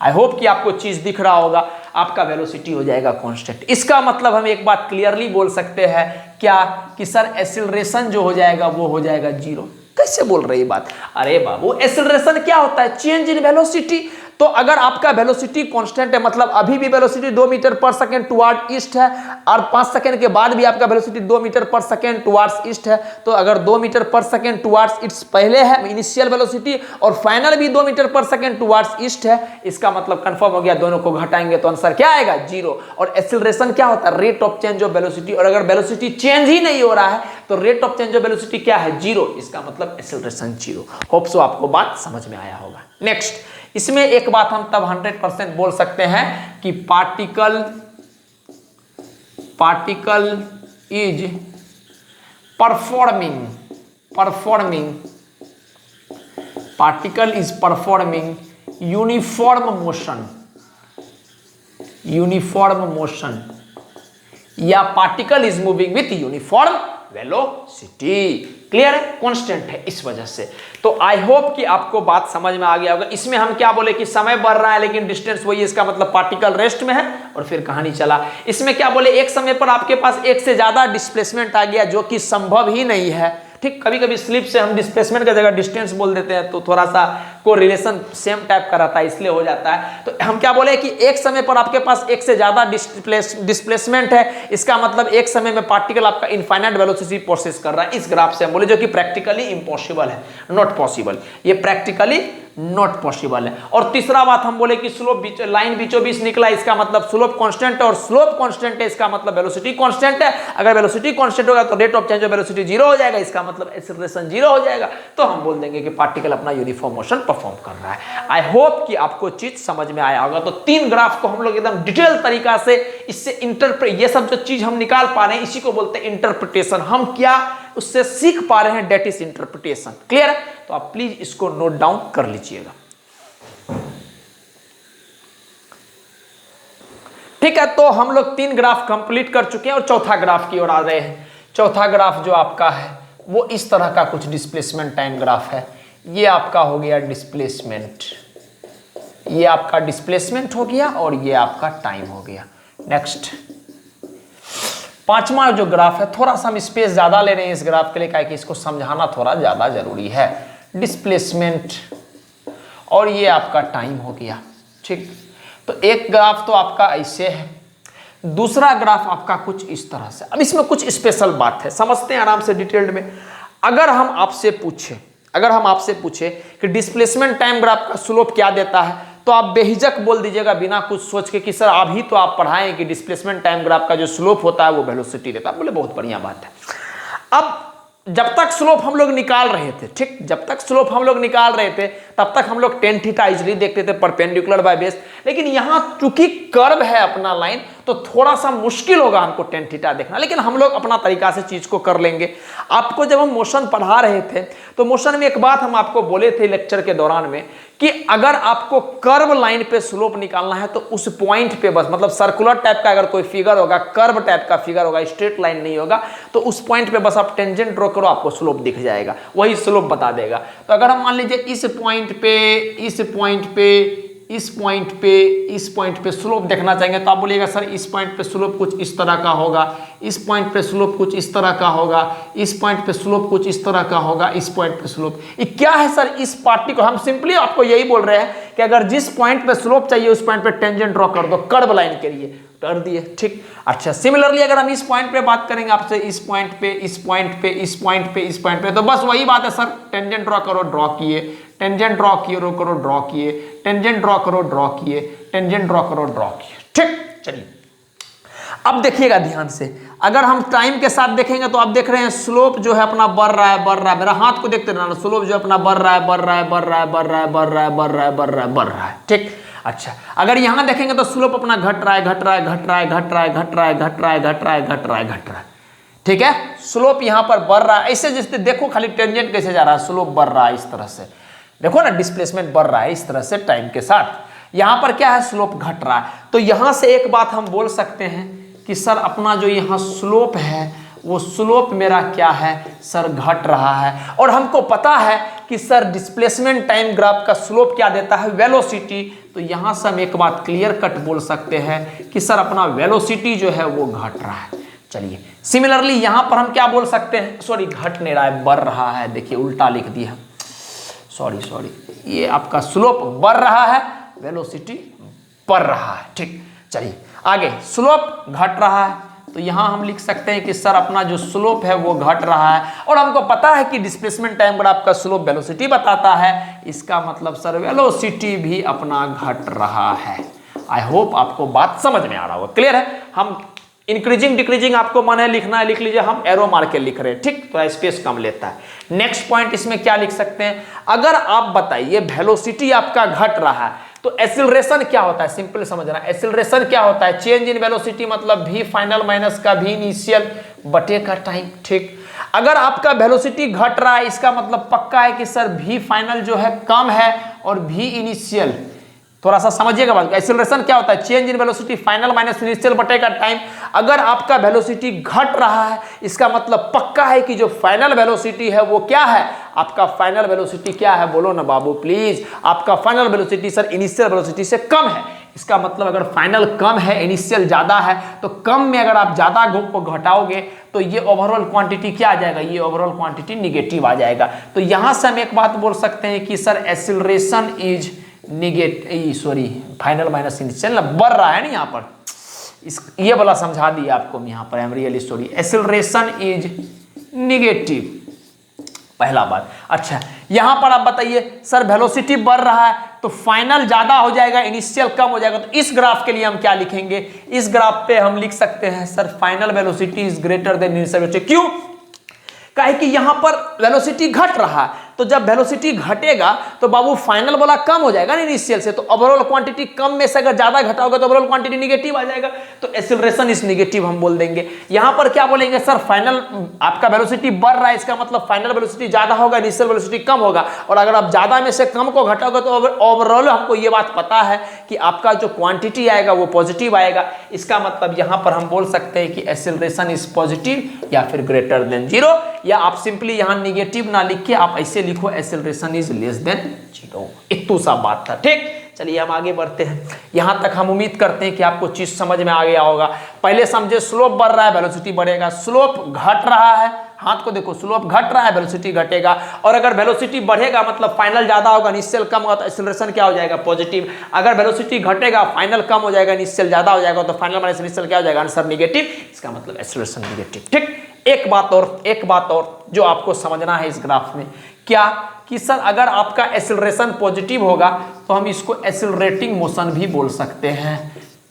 आई होप कि आपको चीज दिख रहा होगा, आपका वेलोसिटी हो जाएगा कांस्टेंट। इसका मतलब हम एक बात क्लियरली बोल सकते हैं क्या कि सर एक्सीलरेशन जो हो जाएगा वो हो जाएगा 0। कैसे बोल रही बात, अरे बाबू एक्सीलरेशन क्या होता है, चेंज इन वेलोसिटी। तो अगर आपका वेलोसिटी कांस्टेंट है, मतलब अभी भी वेलोसिटी 2 मीटर पर सेकंड टुवर्ड ईस्ट है और 5 सेकंड के बाद भी आपका वेलोसिटी 2 मीटर पर सेकंड टुवर्ड्स ईस्ट है, तो अगर 2 मीटर पर सेकंड टुवर्ड्स ईस्ट पहले है इनिशियल वेलोसिटी और फाइनल भी 2 मीटर पर सेकंड टुवर्ड्स ईस्ट है, इसका मतलब कंफर्म हो गया, दोनों को घटाएंगे तो आंसर क्या आएगा, 0। और एक्सीलरेशन क्या होता है, rate of change of velocity, और अगर वेलोसिटी चेंज ही नहीं हो रहा है तो rate of change of velocity क्या है, 0, इसका मतलब एक्सीलरेशन 0। होप सो आपको बात समझ में आया होगा। नेक्स्ट, इसमें एक बात हम तब 100% बोल सकते हैं कि particle is performing uniform motion या particle is moving with uniform velocity. Clear है, कांस्टेंट है इस वजह से। तो आई होप कि आपको बात समझ में आ गया होगा। इसमें हम क्या बोले कि समय बढ़ रहा है लेकिन डिस्टेंस वही है, इसका मतलब पार्टिकल रेस्ट में है और फिर कहानी चला। इसमें क्या बोले, एक समय पर आपके पास एक से ज्यादा डिस्प्लेसमेंट आ गया जो कि संभव ही नहीं है। ठीक, कभी कभी स्लिप से हम डिस्प्लेसमेंट की जगह डिस्टेंस बोल देते हैं तो थोड़ा सा को रिलेशन सेम टाइप का रहता है, इसलिए हो जाता है। तो हम क्या बोले कि एक समय पर आपके पास एक से ज्यादा डिस्प्लेसमेंट है, इसका मतलब एक समय में पार्टिकल आपका इनफाइनाइट वेलोसिटी प्रोसेस कर रहा है। इस ग्राफ से हम बोले जो कि प्रैक्टिकली इम्पॉसिबल है, नॉट पॉसिबल, ये प्रैक्टिकली नॉट पॉसिबल है। और तीसरा बात हम बोले कि स्लोप लाइन बीचों बीच निकला, इसका मतलब स्लोप कांस्टेंट है, और स्लोप कांस्टेंट है इसका मतलब वेलोसिटी कांस्टेंट है। अगर वेलोसिटी कांस्टेंट होगा तो rate of change of velocity 0 हो जाएगा, इसका मतलब एक्सीलरेशन 0 हो जाएगा। तो हम बोल देंगे कि पार्टिकल अपना यूनिफॉर्म मोशन परफॉर्म कर रहा है। आई होप कि आपको चीज समझ में आया होगा। तो 3 ग्राफ को हम लोग एकदम डिटेल तरीका से इससे इंटरप्रेट, ये सब जो चीज हम निकाल पा रहे हैं इसी को बोलते हैं इंटरप्रिटेशन। हम क्या उससे सीख पा रहे हैं, डेट इज इंटरप्रिटेशन। क्लियर है, तो आप प्लीज इसको नोट डाउन कर लीजिएगा। ठीक है, तो हम लोग 3 ग्राफ कंप्लीट कर चुके हैं और चौथा ग्राफ की ओर आ रहे हैं। चौथा ग्राफ जो आपका है वो इस तरह का कुछ डिस्प्लेसमेंट टाइम ग्राफ है। ये आपका हो गया डिस्प्लेसमेंट, ये आपका डिस्प्लेसमेंट हो गया और ये आपका टाइम हो गया। नेक्स्ट, पांचवा जो ग्राफ है, थोड़ा सा हम स्पेस ज्यादा ले रहे हैं इस ग्राफ के लिए, क्या कि इसको समझाना थोड़ा ज्यादा जरूरी है। डिस्प्लेसमेंट और ये आपका टाइम हो गया। ठीक, तो एक ग्राफ तो आपका ऐसे है, दूसरा ग्राफ आपका कुछ इस तरह से। अब इसमें कुछ स्पेशल बात है, समझते हैं आराम से डिटेल्ड में। अगर हम आपसे पूछे कि डिस्प्लेसमेंट टाइम ग्राफ का स्लोप क्या देता है, तो आप बेहिजक बोल दीजिएगा बिना कुछ सोच के कि सर अभी तो आप पढ़ाएं कि डिस्प्लेसमेंट टाइम ग्राफ का जो स्लोप होता है वो वेलोसिटी देता है। बोले बहुत बढ़िया बात है। अब जब तक स्लोप हम लोग निकाल रहे थे, ठीक, जब तक स्लोप हम लोग निकाल रहे थे तब तक हम लोग टेन थीटा इजली देखते थे परपेंडिकुलर बाय बेस। लेकिन यहां चूंकि कर्व है अपना लाइन, तो थोड़ा सा मुश्किल होगा हमको टेन थीटा देखना, लेकिन हम लोग अपना तरीका से चीज को कर लेंगे। आपको जब हम मोशन पढ़ा रहे थे तो मोशन में एक बात हम आपको बोले थे लेक्चर के दौरान में कि अगर आपको कर्व लाइन पे स्लोप निकालना है तो उस पॉइंट पे बस, मतलब सर्कुलर टाइप का अगर कोई फिगर होगा, कर्व टाइप का फिगर होगा, स्ट्रेट लाइन नहीं होगा, तो उस पॉइंट पे बस आप टेंजेंट ड्रॉ करो, आपको स्लोप दिख जाएगा, वही स्लोप बता देगा। तो अगर हम मान लीजिए इस पॉइंट पे स्लोप देखना चाहेंगे तो आप बोलिएगा सर इस पॉइंट पे स्लोप कुछ इस तरह का होगा, इस पॉइंट पे स्लोप कुछ इस तरह का होगा, इस पॉइंट पे स्लोप कुछ इस तरह का होगा, इस पॉइंट पे स्लोप। ये क्या है सर, इस पार्टिकल, हम सिंपली आपको यही बोल रहे हैं कि अगर जिस पॉइंट पे स्लोप चाहिए उस पॉइंट पे टेंजेंट ड्रॉ कर दो, कर्व लाइन के लिए कर दिए। ठीक, अच्छा, सिमिलरली अगर हम इस पॉइंट पे बात करेंगे आपसे, इस पॉइंट पे, तो बस वही बात है सर, टेंजेंट ड्रॉ करो, ड्रॉ किए, टेंजेंट ड्रॉ किए, करो, ड्रॉ किए, टेंजेंट ड्रॉ करो, ड्रॉ किए, टेंजेंट ड्रॉ करो, ड्रॉ किए। ठीक, चलिए अब देखिएगा ध्यान से, अगर हम टाइम के साथ देखेंगे तो आप देख रहे हैं स्लोप जो है अपना बढ़ रहा है, मेरा हाथ को देखते रहना, स्लोप जो अपना बढ़ रहा है। ठीक, अच्छा, अगर यहां देखेंगे तो स्लोप अपना घट रहा है। ठीक है, स्लोप यहां पर बढ़ रहा है, ऐसे जैसे देखो खाली टेंजेंट कैसे जा रहा है, स्लोप बढ़ रहा है इस तरह से, देखो ना, डिस्प्लेसमेंट बढ़ रहा है इस तरह से टाइम के साथ। यहां पर क्या है, स्लोप घट रहा है। तो यहां से एक बात हम बोल सकते हैं कि सर अपना जो यहाँ स्लोप है वो स्लोप मेरा क्या है सर, घट रहा है। और हमको पता है कि सर डिस्प्लेसमेंट टाइम ग्राफ का स्लोप क्या देता है, वेलोसिटी। तो यहां से हम एक बात क्लियर कट बोल सकते हैं कि सर अपना वेलोसिटी जो है वो घट रहा है। चलिए, सिमिलरली यहां पर हम क्या बोल सकते हैं, सॉरी घट नहीं रहा है, बढ़ रहा है, देखिए उल्टा लिख दिया, सॉरी, ये आपका स्लोप बढ़ रहा है वेलोसिटी बढ़ रहा है। ठीक, चलिए आगे, स्लोप घट रहा है, तो यहां हम लिख सकते हैं कि सर अपना जो स्लोप है वो घट रहा है, और हमको पता है कि डिस्प्लेसमेंट टाइम ग्राफ का स्लोप वेलोसिटी बताता है, इसका मतलब सर वेलोसिटी भी अपना घट रहा है। आई होप आपको बात समझ में आ रहा होगा, क्लियर है। हम इंक्रीजिंग डिक्रीजिंग आपको मन है लिखना है लिख लीजिए, हम एरो मार के लिख रहे हैं, ठीक, तो स्पेस कम लेता है। नेक्स्ट पॉइंट इसमें क्या लिख सकते हैं, अगर आप बताइए वेलोसिटी आपका घट रहा है तो एक्सीलरेशन क्या होता है, सिंपल समझना, एक्सीलरेशन क्या होता है, चेंज इन वेलोसिटी मतलब v फाइनल माइनस का v इनिशियल बटे का टाइम। ठीक, अगर आपका वेलोसिटी घट रहा है इसका मतलब पक्का है कि सर v फाइनल जो है कम है और v इनिशियल, थोड़ा सा समझिएगा बात, एक्सीलरेशन क्या होता है, change in velocity final minus initial बटे का टाइम। अगर आपका वेलोसिटी घट रहा है इसका मतलब पक्का है कि जो फाइनल वेलोसिटी है वो क्या है, आपका फाइनल वेलोसिटी क्या है, बोलो ना बाबू प्लीज, आपका final velocity sir initial velocity से कम है। इसका मतलब अगर फाइनल कम है इनिशियल ज्यादा है, तो कम में अगर आप ज्यादा को घटाओगे तो ये ओवरऑल क्वांटिटी क्या आ जाएगा, ये ओवरऑल क्वांटिटी निगेटिव आ जाएगा। तो यहां से हम एक बात बोल सकते हैं कि sir acceleration is final minus initial बढ़ रहा है ना यहाँ पर, इस ये वाला समझा दिया आपको यहाँ पर, I am really sorry, acceleration is negative, पहला बात। अच्छा, यहां पर आप बताइए सर वेलोसिटी बढ़ रहा है तो फाइनल ज्यादा हो जाएगा इनिशियल कम हो जाएगा, तो इस ग्राफ के लिए हम क्या लिखेंगे, इस ग्राफ पे हम लिख सकते हैं sir final velocity is greater than initial velocity. क्यों, काहे कि यहां पर वेलोसिटी घट रहा है, तो जब वेलोसिटी घटेगा तो बाबू फाइनल वाला कम हो जाएगा ना इनिशियल से, तो ओवरऑल क्वांटिटी कम में से अगर ज्यादा घटाओगे तो ओवरऑल क्वांटिटी निगेटिव आ जाएगा, तो एक्सीलरेशन इज निगेटिव हम बोल देंगे। यहां पर क्या बोलेंगे, सर फाइनल आपका वेलोसिटी बढ़ रहा है इसका मतलब फाइनल वेलोसिटी ज्यादा होगा इनिशियल वेलोसिटी कम होगा, और अगर आप ज्यादा में से कम को घटाओगे तो ओवरऑल हमको ये बात पता है कि आपका जो क्वांटिटी आएगा वो पॉजिटिव आएगा। इसका मतलब यहां पर हम बोल सकते हैं कि एक्सीलरेशन इज पॉजिटिव या फिर ग्रेटर देन जीरो, या आप सिंपली यहां निगेटिव ना लिख के आप ऐसे लिखो acceleration is less than zero, इतना सा बात था। ठीक, चलिए हम आगे बढ़ते हैं। यहां तक हम उम्मीद करते हैं कि आपको चीज समझ में आ गया होगा। पहले समझे स्लोप बढ़ रहा है वेलोसिटी बढ़ेगा, स्लोप घट रहा है, हाथ को देखो, स्लोप घट रहा है वेलोसिटी घटेगा, और अगर वेलोसिटी बढ़ेगा मतलब फाइनल ज्यादा होगा इनिशियल कम होगा तो एक्सीलरेशन क्या हो जाएगा, पॉजिटिव। अगर वेलोसिटी घटेगा फाइनल कम हो जाएगा इनिशियल ज्यादा हो जाएगा तो फाइनल माइनस इनिशियल क्या हो जाएगा, आंसर निगेटिव, इसका मतलब एक्सीलरेशन निगेटिव। ठीक, एक बात और जो आपको समझना है इस ग्राफ में, क्या कि सर अगर आपका एक्सीलरेशन पॉजिटिव होगा तो हम इसको एक्सीलरेटिंग मोशन भी बोल सकते हैं।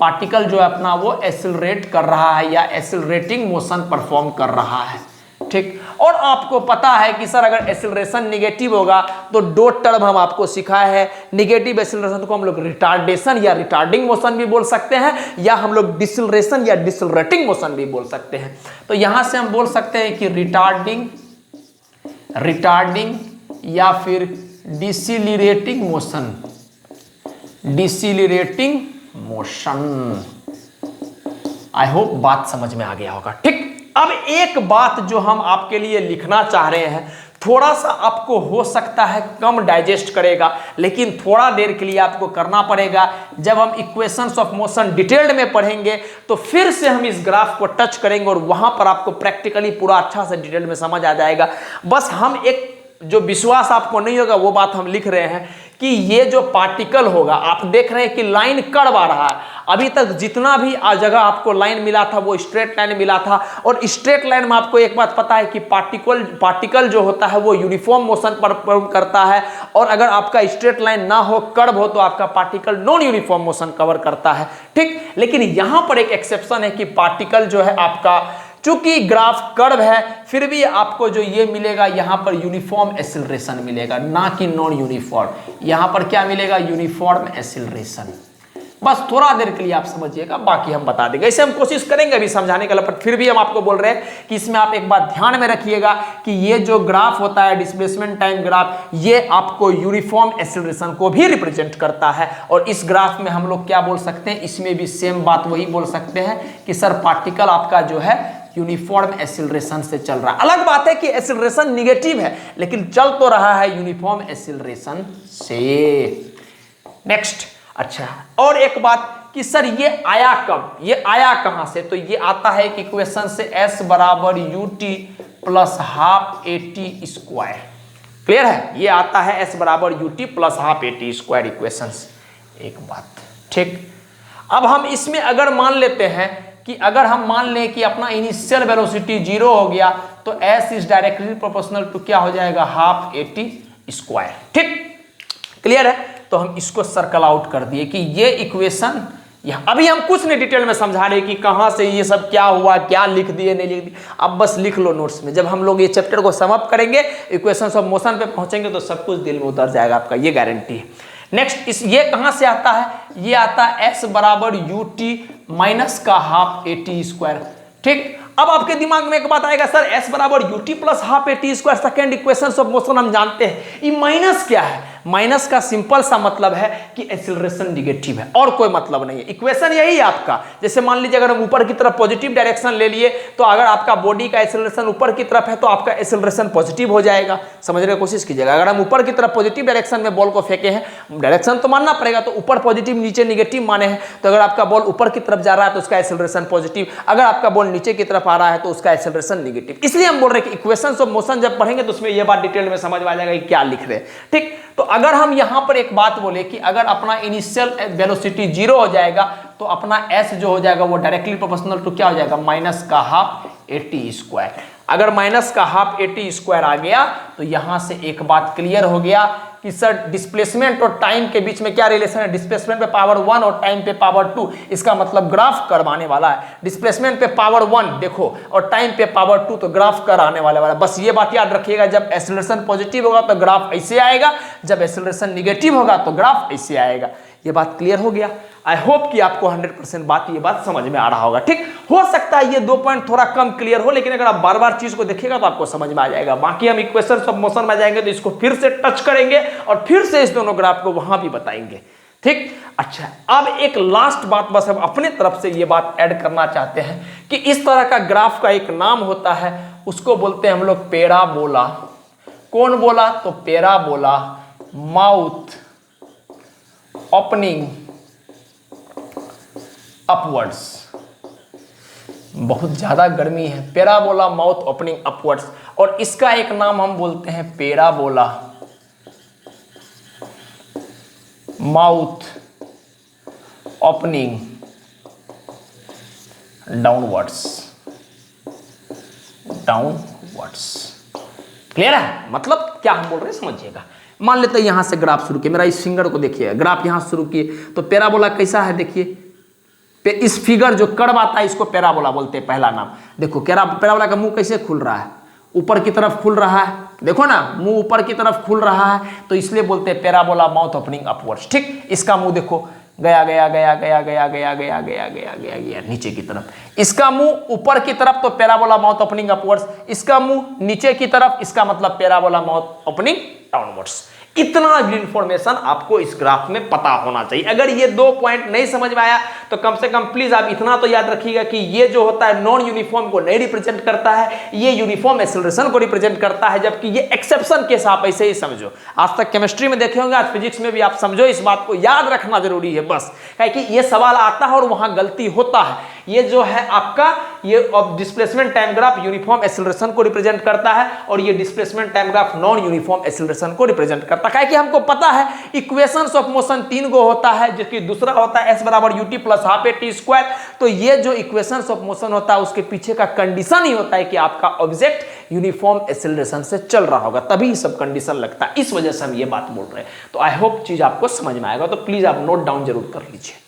पार्टिकल जो है अपना वो एक्सीलरेट कर रहा है या एक्सीलरेटिंग मोशन परफॉर्म कर रहा है। ठीक, और आपको पता है कि सर अगर एक्सीलरेशन निगेटिव होगा तो दो टर्म हम आपको सिखाए हैं, निगेटिव एक्सीलरेशन को हम लोग रिटार्डेशन या रिटार्डिंग मोशन भी बोल सकते हैं, या हम लोग डिसेलरेशन या डिसेलरेटिंग मोशन भी बोल सकते हैं। तो यहां से हम बोल सकते हैं कि रिटार्डिंग या फिर डिसिलरेटिंग मोशन। आई होप बात समझ में आ गया होगा। ठीक, अब एक बात जो हम आपके लिए लिखना चाह रहे हैं, थोड़ा सा आपको हो सकता है कम डाइजेस्ट करेगा, लेकिन थोड़ा देर के लिए आपको करना पड़ेगा। जब हम इक्वेशंस ऑफ मोशन डिटेल्ड में पढ़ेंगे तो फिर से हम इस ग्राफ को टच करेंगे और वहां पर आपको प्रैक्टिकली पूरा अच्छा से डिटेल में समझ आ जाएगा। बस हम एक जो विश्वास आपको नहीं होगा वो बात हम लिख रहे हैं कि ये जो पार्टिकल होगा, आप देख रहे हैं कि लाइन कर्व आ रहा है, अभी तक जितना भी जगह आपको लाइन मिला था वो स्ट्रेट लाइन मिला था, और स्ट्रेट लाइन में आपको एक बात पता है कि पार्टिकल जो होता है वो यूनिफॉर्म मोशन परफॉर्म करता है, और अगर आपका स्ट्रेट लाइन ना हो कर्व हो तो आपका particle non uniform motion cover करता है। ठीक, लेकिन यहां पर एक एक्सेप्शन है कि पार्टिकल जो है आपका, चूंकि ग्राफ कर्व है, फिर भी आपको जो ये मिलेगा यहाँ पर यूनिफॉर्म एक्सीलरेशन मिलेगा, ना कि नॉन यूनिफॉर्म। यहाँ पर क्या मिलेगा, यूनिफॉर्म एक्सीलरेशन। बस थोड़ा देर के लिए आप समझिएगा, बाकी हम बता देंगे। इसे हम कोशिश करेंगे अभी समझाने के लिए, पर फिर भी हम आपको बोल रहे हैं कि इसमें आप एक बात ध्यान में रखिएगा कि ये जो ग्राफ होता है डिस्प्लेसमेंट टाइम ग्राफ, ये आपको यूनिफॉर्म एक्सीलरेशन को भी रिप्रेजेंट करता है। और इस ग्राफ में हम लोग क्या बोल सकते हैं, इसमें भी सेम बात वही बोल सकते हैं कि सर पार्टिकल आपका जो है यूनिफॉर्म एक्सीलरेशन से चल रहा है। अलग बात है कि एक्सीलरेशन निगेटिव है, लेकिन चल तो रहा है यूनिफॉर्म एक्सीलरेशन से। नेक्स्ट, अच्छा, और एक बात कि सर ये आया कब, ये आया कहां से, तो ये आता है कि इक्वेशन से s बराबर ut plus half at square. Clear है, ये आता है s बराबर ut plus half at square equation. एक बात, ठीक। अब हम इसमें अगर मान लेते हैं कि अगर हम मान लें कि अपना इनिशियल वेलोसिटी 0 हो गया तो s is directly proportional to क्या हो जाएगा, हाफ at स्क्वायर, ठीक। क्लियर है? तो हम इसको सर्कल आउट कर दिए कि ये इक्वेशन, अभी हम कुछ नहीं डिटेल में समझा रहे कि कहां से ये सब क्या हुआ, क्या लिख दिए नहीं लिख दिए, अब बस लिख लो नोट्स में। जब हम लोग ये चैप्टर को समाप्त करेंगे, इक्वेशंस ऑफ मोशन पे पहुंचेंगे तो सब कुछ दिल में उतर जाएगा आपका, ये गारंटी है। नेक्स्ट ये कहां से आता है, ये आता है s बराबर ut माइनस का हाफ at स्क्वायर, ठीक। अब आपके दिमाग में एक बात आएगा, सर s बराबर ut plus half at square, second equation of motion हम जानते हैं, ये माइनस क्या है? माइनस का सिंपल सा मतलब है कि एक्सीलरेशन निगेटिव है, और कोई मतलब नहीं है। इक्वेशन यही है आपका। जैसे मान लीजिए अगर हम ऊपर की तरफ पॉजिटिव डायरेक्शन ले लिए तो अगर आपका बॉडी का एक्सीलरेशन ऊपर की तरफ है तो आपका एक्सीलरेशन पॉजिटिव हो जाएगा। समझने की कोशिश कीजिएगा। अगर हम ऊपर की तरफ पॉजिटिव डायरेक्शन में बॉल को फेंके हैं, डायरेक्शन तो मानना पड़ेगा, तो ऊपर पॉजिटिव नीचे निगेटिव माने हैं, तो अगर आपका बॉल ऊपर की तरफ जा रहा है तो उसका एक्सीलरेशन पॉजिटिव, अगर आपका बॉल नीचे की तरफ आ रहा है तो उसका एक्सीलरेशन निगेटिव। इसलिए हम बोल रहे हैं कि इक्वेशंस ऑफ मोशन जब पढ़ेंगे तो उसमें यह बात डिटेल में समझ में आ जाएगा कि क्या लिख रहे हैं, ठीक। तो अगर हम यहां पर एक बात बोले कि अगर अपना इनिशियल वेलोसिटी 0 हो जाएगा तो अपना s जो हो जाएगा वो डायरेक्टली प्रोपोर्शनल टू क्या हो जाएगा, माइनस का हाफ at स्क्वायर। अगर माइनस का हाफ at स्क्वायर आ गया तो यहां से एक बात क्लियर हो गया कि सर डिस्प्लेसमेंट और टाइम के बीच में क्या रिलेशन है, डिस्प्लेसमेंट पे पावर 1 और टाइम पे पावर 2, इसका मतलब ग्राफ कर्व आने वाला है। डिस्प्लेसमेंट पे पावर 1 देखो और टाइम पे पावर 2 तो ग्राफ कर्व आने वाला है। बस ये बात याद रखिएगा, जब एक्सीलरेशन पॉजिटिव होगा तो ग्राफ ऐसे आएगा, जब एक्सीलरेशन निगेटिव होगा तो ग्राफ ऐसे आएगा। ये बात क्लियर हो गया। आई होप कि आपको 100% ये बात समझ में आ रहा होगा, ठीक। हो सकता है ये 2 पॉइंट थोड़ा कम क्लियर हो, लेकिन अगर आप बार बार चीज को देखिएगा तो आपको समझ में आ जाएगा। बाकी हम इक्वेशंस ऑफ मोशन में जाएंगे तो इसको फिर से टच करेंगे और फिर से इस दोनों ग्राफ को वहां भी बताएंगे, ठीक। अच्छा, अब एक लास्ट बात बस हम अपने तरफ से ये बात ऐड करना चाहते हैं कि इस तरह का ग्राफ का एक नाम होता है, उसको बोलते हैं हम लोग पैराबोला। कौन बोला? तो पैराबोला, माउथ ओपनिंग अपवर्ड्स। बहुत ज्यादा गर्मी है। पैराबोला माउथ ओपनिंग अपवर्ड्स, और इसका एक नाम हम बोलते हैं parabola mouth opening downwards. Clear है? मतलब क्या हम बोल रहे हैं समझिएगा। मान लेते हैं यहां से ग्राफ शुरू किया, मेरा इस फिंगर को देखिए, ग्राफ यहां शुरू किए तो पैराबोला कैसा है देखिए, इस फिगर जो कर्व आता है इसको पैराबोला बोलते हैं। पहला नाम देखो, पैराबोला का मुंह कैसे खुल रहा है, ऊपर की तरफ खुल रहा है, देखो ना मुंह ऊपर की तरफ खुल रहा है, तो इसलिए बोलते हैं पैराबोला माउथ ओपनिंग अपवर्ड्स, ठीक। इसका मुंह देखो गया गया गया गया गया गया गया गया गया गया गया नीचे की तरफ, इसका मुंह ऊपर की तरफ तो पैराबोला माउथ ओपनिंग अपवर्ड्स, इसका मुंह नीचे की तरफ, इसका मतलब पैराबोला माउथ ओपनिंग डाउनवर्ड्स। इतना भी इंफॉर्मेशन आपको इस ग्राफ में पता होना चाहिए। अगर ये 2 पॉइंट नहीं समझ में आया तो कम से कम प्लीज आप इतना तो याद रखिएगा कि ये जो होता है नॉन यूनिफॉर्म को नहीं रिप्रेजेंट करता है, ये यूनिफॉर्म एक्सीलरेशन को रिप्रेजेंट करता है, जबकि ये एक्सेप्शन केस आप ऐसे ही समझो। आज तक केमिस्ट्री में देखे होंगे, आज फिजिक्स में भी आप समझो, इस बात को याद रखना जरूरी है बस, क्योंकि ये सवाल आता है और वहां गलती होता है। ये जो है आपका ये displacement time graph uniform acceleration को रिप्रेजेंट करता है और ये displacement time graph non uniform acceleration को रिप्रेजेंट करता है। कि हमको पता है इक्वेशंस ऑफ मोशन 3 गो होता है, जिसकी दूसरा होता है s बराबर ut plus half at square. तो ये जो इक्वेशंस ऑफ मोशन होता है उसके पीछे का कंडीशन ही होता है कि आपका ऑब्जेक्ट यूनिफॉर्म एक्सीलरेशन से चल रहा होगा, तभी सब कंडीशन लगता है। इस वजह से हम ये बात बोल रहे हैं। तो आई होप चीज आपको समझ में आएगा, तो प्लीज आप नोट डाउन जरूर कर लीजिए।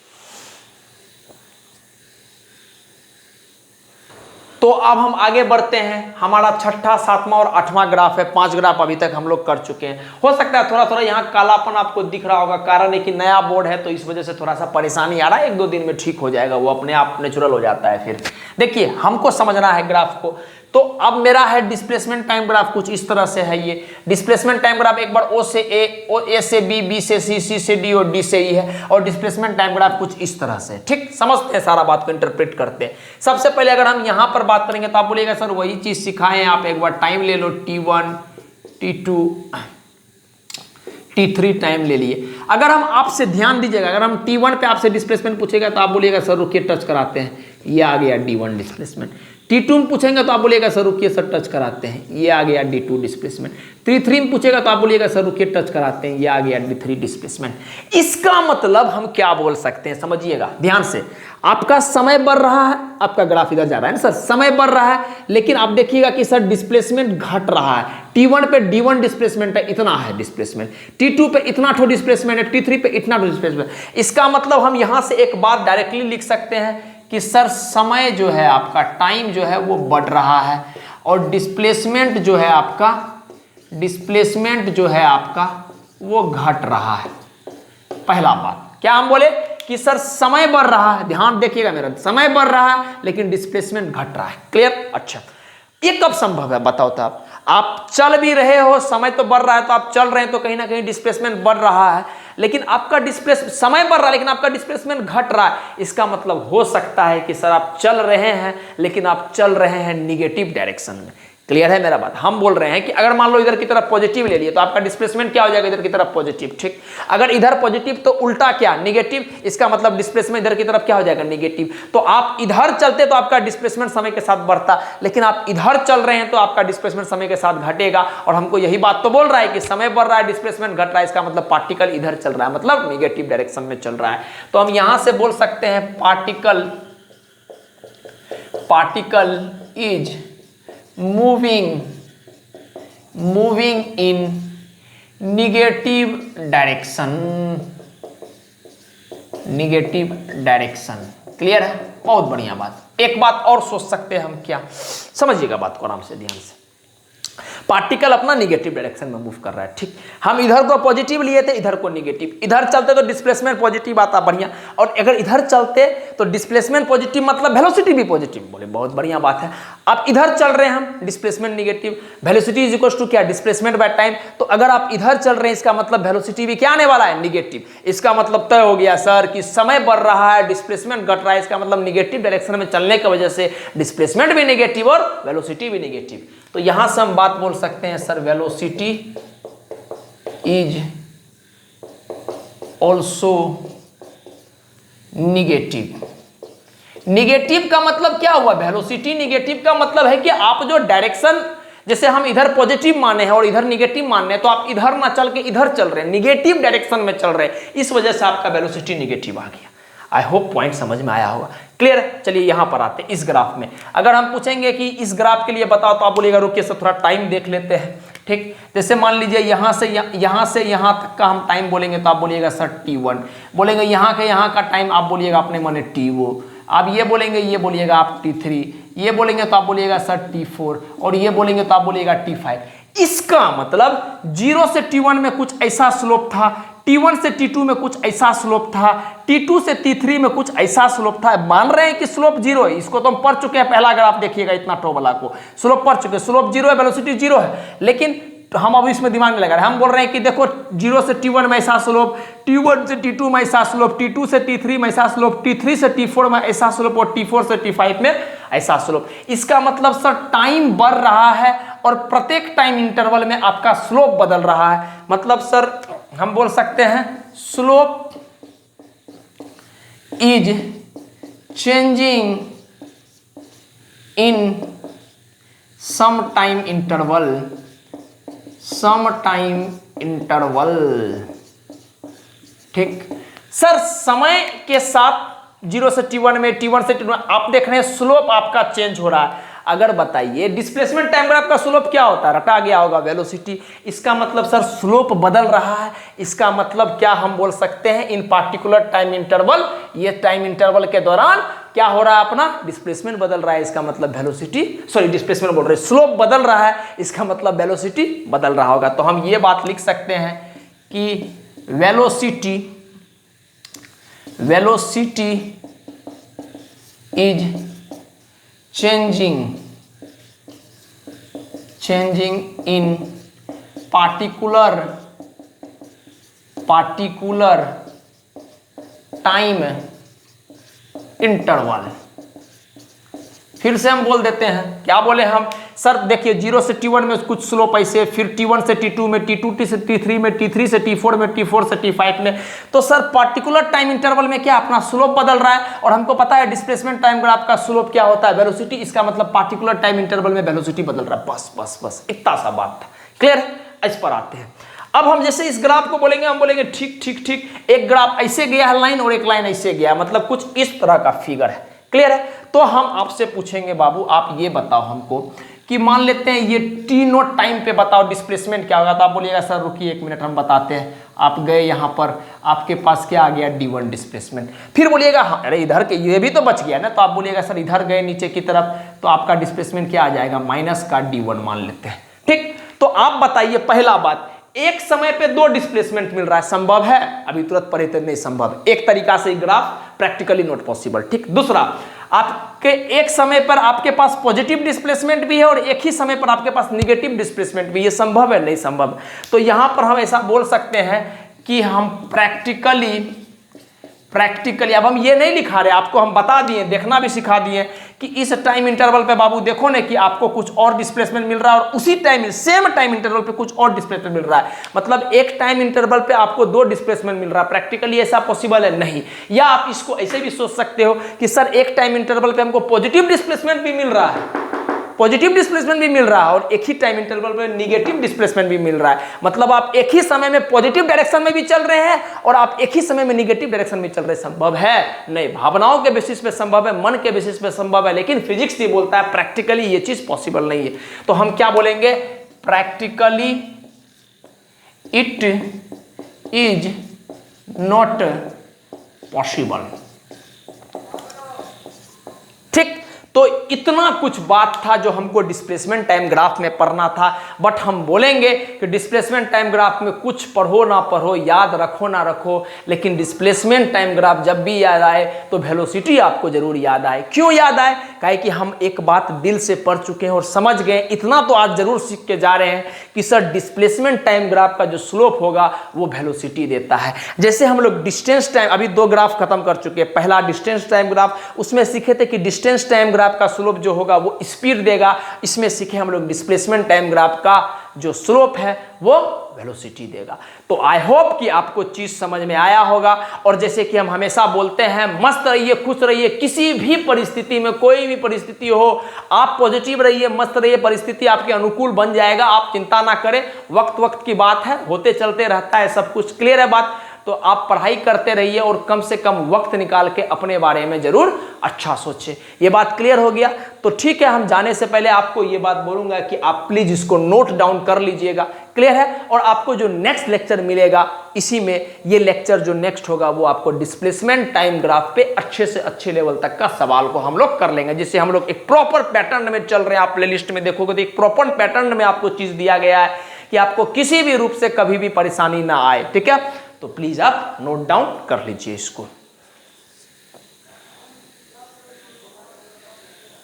तो अब हम आगे बढ़ते हैं। हमारा 6ठा, 7वां और 8वां ग्राफ है। 5 ग्राफ अभी तक हम लोग कर चुके हैं। हो सकता है थोड़ा थोड़ा यहाँ कालापन आपको दिख रहा होगा, कारण है कि नया बोर्ड है तो इस वजह से थोड़ा सा परेशानी आ रहा है। 1-2 दिन में ठीक हो जाएगा, वो अपने आप नेचुरल हो जाता है। फिर देखिए हमको समझना है ग्राफ को। तो अब मेरा है डिस्प्लेसमेंट टाइम ग्राफ कुछ इस तरह से है। ये डिस्प्लेसमेंट टाइम ग्राफ एक बार ओ से ए, ए से बी, बी से सी, सी से डी और डी से ई है। और डिस्प्लेसमेंट टाइम ग्राफ कुछ इस तरह से, ठीक। समझते हैं, सारा बात को इंटरप्रेट करते हैं। सबसे पहले अगर हम यहां पर बात करेंगे तो आप बोलिएगा सर वही चीज सिखाएं आप, एक बार टाइम ले लो, T1 T2 T3 टाइम ले लिए। अगर हम आपसे ध्यान दीजिएगा, अगर हम T1 पे आपसे डिस्प्लेसमेंट पूछेगा तो आप बोलिएगा सर रुकिए टच कराते हैं, ये आ गया D1 डिस्प्लेसमेंट। T2 में पूछेंगे तो आप बोलिएगा सर रुकिए सर टच कराते हैं, ये आ गया D2 डिस्प्लेसमेंट। T3 में पूछेगा तो आप बोलिएगा सर रुकिए टच कराते हैं, ये आ गया D3 डिस्प्लेसमेंट। इसका मतलब हम क्या बोल सकते हैं, समझिएगा ध्यान से। आपका समय बढ़ रहा है, आपका ग्राफ इधर जा रहा है ना सर, समय बढ़ रहा है, लेकिन आप देखिएगा कि सर डिस्प्लेसमेंट घट रहा है। T1 पे D1 डिस्प्लेसमेंट है, इतना है डिस्प्लेसमेंट, T2 पे इतना ठो डिस्प्लेसमेंट है, T3 पे इतना ठो डिस्प्लेसमेंट। इसका मतलब हम यहां से एक बात डायरेक्टली लिख सकते हैं कि सर समय जो है आपका, टाइम जो है वो बढ़ रहा है, और डिस्प्लेसमेंट जो है आपका, डिस्प्लेसमेंट जो है आपका वो घट रहा है। पहला बात क्या हम बोले कि सर समय बढ़ रहा है, ध्यान देखिएगा मेरा, समय बढ़ रहा है लेकिन डिस्प्लेसमेंट घट रहा है। क्लियर? अच्छा, ये कब संभव है बताओ तो आप चल भी रहे हो, समय तो बढ़ रहा है, तो आप चल रहे हैं तो कहीं ना कहीं डिस्प्लेसमेंट बढ़ रहा है, लेकिन आपका समय बढ़ रहा है लेकिन आपका डिस्प्लेसमेंट घट रहा है। इसका मतलब हो सकता है कि सर आप चल रहे हैं लेकिन आप चल रहे हैं निगेटिव डायरेक्शन में। क्लियर है मेरा बात? हम बोल रहे हैं कि अगर मान लो इधर की तरफ पॉजिटिव ले लिए तो आपका डिस्प्लेसमेंट क्या हो जाएगा, इधर की तरफ पॉजिटिव, ठीक। अगर इधर पॉजिटिव तो उल्टा क्या, निगेटिव, इसका मतलब डिस्प्लेसमेंट इधर की तरफ क्या हो जाएगा, निगेटिव। तो आप इधर चलते तो आपका डिस्प्लेसमेंट समय के साथ बढ़ता, लेकिन आप इधर चल रहे हैं तो आपका डिस्प्लेसमेंट समय के साथ घटेगा। और हमको यही बात तो बोल रहा है कि समय बढ़ रहा है, डिस्प्लेसमेंट घट रहा है, इसका मतलब पार्टिकल इधर चल रहा है, मतलब निगेटिव डायरेक्शन में चल रहा है। तो हम यहां से बोल सकते हैं particle is moving in negative direction। Clear है? बहुत बढ़िया बात। एक बात और सोच सकते हैं हम, क्या, समझिएगा बात को आराम से, ध्यान से। पार्टिकल अपना निगेटिव डायरेक्शन में मूव कर रहा है, ठीक। हम इधर को पॉजिटिव लिए थे, इधर को निगेटिव। इधर चलते तो डिस्प्लेसमेंट पॉजिटिव आता, बढ़िया। और अगर इधर चलते तो डिस्प्लेसमेंट पॉजिटिव मतलब वेलोसिटी भी पॉजिटिव, बोले बहुत बढ़िया बात है। अब इधर चल रहे हैं हम, displacement negative, velocity is equal to क्या, डिस्प्लेसमेंट बाय टाइम। तो अगर आप इधर चल रहे हैं इसका मतलब वेलोसिटी भी क्या आने वाला है, निगेटिव। इसका मतलब तय हो गया सर कि समय बढ़ रहा है, डिस्प्लेसमेंट घट रहा है, इसका मतलब निगेटिव डायरेक्शन में चलने की वजह से डिस्प्लेसमेंट भी निगेटिव और वेलोसिटी भी निगेटिव। तो यहां से हम बात बोल सकते हैं sir velocity is also negative. Negative का मतलब क्या हुआ, वेलोसिटी निगेटिव का मतलब है कि आप जो डायरेक्शन, जैसे हम इधर पॉजिटिव माने हैं और इधर निगेटिव माने हैं, तो आप इधर ना चल के इधर चल रहे हैं, निगेटिव डायरेक्शन में चल रहे हैं, इस वजह से आपका वेलोसिटी निगेटिव आ गया। आई होप पॉइंट समझ में आया होगा। क्लियर? चलिए यहां पर आते हैं इस ग्राफ में। अगर हम पूछेंगे कि इस ग्राफ के लिए बताओ तो आप बोलिएगा रुकिए सर थोड़ा टाइम देख लेते हैं, ठीक। जैसे मान लीजिए यहां से यहां तक का हम टाइम बोलेंगे तो आप बोलिएगा सर T1, बोलेंगे यहां का टाइम आप बोलिएगा अपने माने T2, आप ये बोलेंगे, ये बोलिएगा आप T3, ये बोलेंगे तो आप बोलिएगा सर T4, और ये बोलेंगे तो आप बोलिएगा T5। इसका मतलब 0 से T1 में कुछ ऐसा स्लोप था, T1 से T2 में कुछ ऐसा स्लोप था, T2 से T3 में कुछ ऐसा स्लोप था। मान रहे हैं कि स्लोप 0 है, इसको तो हम पढ़ चुके हैं, पहला ग्राफ देखिएगा, इतना टो वाला को स्लोप पढ़ चुके, स्लोप 0 है, वेलोसिटी 0 है। लेकिन हम अब इसमें दिमाग नहीं लगा रहे, हम बोल रहे हैं कि देखो 0 से T1 में ऐसा स्लोप, T1 से T2 में ऐसा स्लोप, T2 से T3 में ऐसा स्लोप, T3 से T4 में ऐसा स्लोप, और T4 से T5 में ऐसा स्लोप। इसका मतलब सर टाइम बढ़ रहा है और प्रत्येक टाइम इंटरवल में आपका स्लोप बदल रहा है। मतलब सर हम बोल सकते हैं slope is changing in some time interval, ठीक। सर समय के साथ 0 से T1 में, T1 से T2 में आप देख रहे हैं स्लोप आपका चेंज हो रहा है। अगर बताइए डिस्प्लेसमेंट टाइम ग्राफ का स्लोप क्या होता है, रटा गया होगा वेलोसिटी। इसका मतलब सर स्लोप बदल रहा है, इसका मतलब क्या हम बोल सकते हैं, इन पार्टिकुलर टाइम इंटरवल, ये टाइम इंटरवल के दौरान क्या हो रहा है, अपना डिस्प्लेसमेंट बदल रहा है, इसका मतलब वेलोसिटी, सॉरी डिस्प्लेसमेंट बोल रहे, स्लोप बदल रहा है, इसका मतलब वेलोसिटी बदल रहा होगा। तो हम ये बात लिख सकते हैं कि velocity is changing in particular time interval, फिर से हम बोल देते हैं, क्या बोले हम, सर देखिए 0 से T1 में कुछ स्लोप ऐसे, फिर T1 से T2 में, T2 से T3 में, T3 से T4 में, T4 से T5 में। तो सर पर्टिकुलर टाइम इंटरवल में क्या अपना स्लोप बदल रहा है, और हमको पता है डिस्प्लेसमेंट टाइम ग्राफ का स्लोप क्या होता है, वेलोसिटी। इसका मतलब पर्टिकुलर टाइम इंटरवल में वेलोसिटी बदल रहा है। बस बस बस इतना सा बात था। क्लियर है? इस पर आते हैं। अब हम जैसे इस ग्राफ को बोलेंगे, हम बोलेंगे ठीक ठीक ठीक, एक ग्राफ ऐसे गया है लाइन और एक लाइन ऐसे गया है, मतलब कुछ इस तरह का फिगर है। क्लियर है? तो हम आपसे पूछेंगे बाबू आप ये बताओ हमको कि मान लेते हैं ये T0 टाइम पे बताओ डिस्प्लेसमेंट क्या होगा। तो आप बोलिएगा सर रुकिए 1 मिनट हम बताते हैं। आप गए यहाँ पर, आपके पास क्या आ गया, D1 डिस्प्लेसमेंट। फिर बोलिएगा हाँ अरे इधर के ये भी तो बच गया ना, तो आप बोलिएगा सर इधर गए नीचे की तरफ, तो आपका डिस्प्लेसमेंट क्या आ जाएगा, माइनस का D1 मान लेते हैं। ठीक, तो आप बताइए पहला बात, एक समय पे 2 डिस्प्लेसमेंट मिल रहा है, संभव है? अभी तुरंत पढ़े तो नहीं संभव है। एक तरीका से ग्राफ प्रैक्टिकली नॉट पॉसिबल। ठीक, दूसरा, आपके एक समय पर आपके पास पॉजिटिव डिस्प्लेसमेंट भी है और एक ही समय पर आपके पास निगेटिव डिस्प्लेसमेंट भी, ये संभव है? नहीं संभव। तो यहां पर हम ऐसा बोल सकते हैं कि हम प्रैक्टिकली, अब हम ये नहीं लिखा रहे, आपको हम बता दिए, देखना भी सिखा दिए कि इस टाइम इंटरवल पे बाबू देखो ना कि आपको कुछ और डिस्प्लेसमेंट मिल रहा है और उसी टाइम सेम टाइम इंटरवल पे कुछ और डिस्प्लेसमेंट मिल रहा है। मतलब एक टाइम इंटरवल पे आपको 2 डिस्प्लेसमेंट मिल रहा है। प्रैक्टिकली ऐसा पॉसिबल है? नहीं। या आप इसको ऐसे भी सोच सकते हो कि सर एक टाइम इंटरवल पे हमको पॉजिटिव डिस्प्लेसमेंट भी मिल रहा है, पॉजिटिव डिस्प्लेसमेंट भी मिल रहा है, और एक ही टाइम इंटरवल पे निगेटिव डिस्प्लेसमेंट भी मिल रहा है। मतलब आप एक ही समय में पॉजिटिव डायरेक्शन में भी चल रहे हैं और आप एक ही समय में निगेटिव डायरेक्शन में चल रहे हैं। संभव है? नहीं। भावनाओं के बेसिस पे संभव है, मन के बेसिस पे संभव है, लेकिन फिजिक्स भी बोलता है प्रैक्टिकली ये चीज पॉसिबल नहीं है। तो हम क्या बोलेंगे, practically it is not possible. ठीक, तो इतना कुछ बात था जो हमको डिस्प्लेसमेंट टाइम ग्राफ में पढ़ना था। बट हम बोलेंगे कि डिस्प्लेसमेंट टाइम ग्राफ में कुछ पढ़ो ना पढ़ो, याद रखो ना रखो, लेकिन डिस्प्लेसमेंट टाइम ग्राफ जब भी याद आए तो वेलोसिटी आपको जरूर याद आए। क्यों याद आए? काहे कि हम एक बात दिल से पढ़ चुके हैं और समझ गए, इतना तो आज जरूर सीख के जा रहे हैं कि सर डिस्प्लेसमेंट टाइम ग्राफ का जो स्लोप होगा वो वेलोसिटी देता है। जैसे हम लोग डिस्टेंस टाइम, अभी 2 ग्राफ खत्म कर चुके हैं। पहला डिस्टेंस टाइम ग्राफ, उसमें सीखे थे कि डिस्टेंस टाइम ग्राफ का स्लोप जो होगा वो स्पीड देगा। इसमें सीखे हम लोग डिस्प्लेसमेंट टाइम ग्राफ का जो स्लोप है वो वेलोसिटी देगा। तो आई होप कि आपको चीज समझ में आया होगा। और जैसे कि हम हमेशा बोलते हैं, मस्त रहिए, खुश रहिए, किसी भी परिस्थिति में, कोई भी परिस्थिति हो, आप पॉजिटिव रहिए, मस्त रहिए, परिस्थिति आपके अनुकूल बन जाएगा। आप चिंता ना करें, वक्त वक्त की बात है, होते चलते रहता है सब कुछ। क्लियर है बात? तो आप पढ़ाई करते रहिए और कम से कम वक्त निकाल के अपने बारे में जरूर अच्छा सोचें। ये बात क्लियर हो गया? तो ठीक है, हम जाने से पहले आपको ये बात बोलूंगा कि आप प्लीज इसको नोट डाउन कर लीजिएगा। क्लियर है? और आपको जो नेक्स्ट लेक्चर मिलेगा, इसी में ये लेक्चर जो नेक्स्ट होगा वो आपको डिस्प्लेसमेंट टाइम ग्राफ पे अच्छे से अच्छे लेवल तक का सवाल को हम लोग कर लेंगे, जिससे हम लोग एक प्रॉपर पैटर्न में चल रहे हैं। आप प्लेलिस्ट में देखोगे तो एक प्रॉपर पैटर्न में आपको चीज दिया गया है कि आपको किसी भी रूप से कभी भी परेशानी ना आए। ठीक है? तो प्लीज आप नोट डाउन कर लीजिए इसको।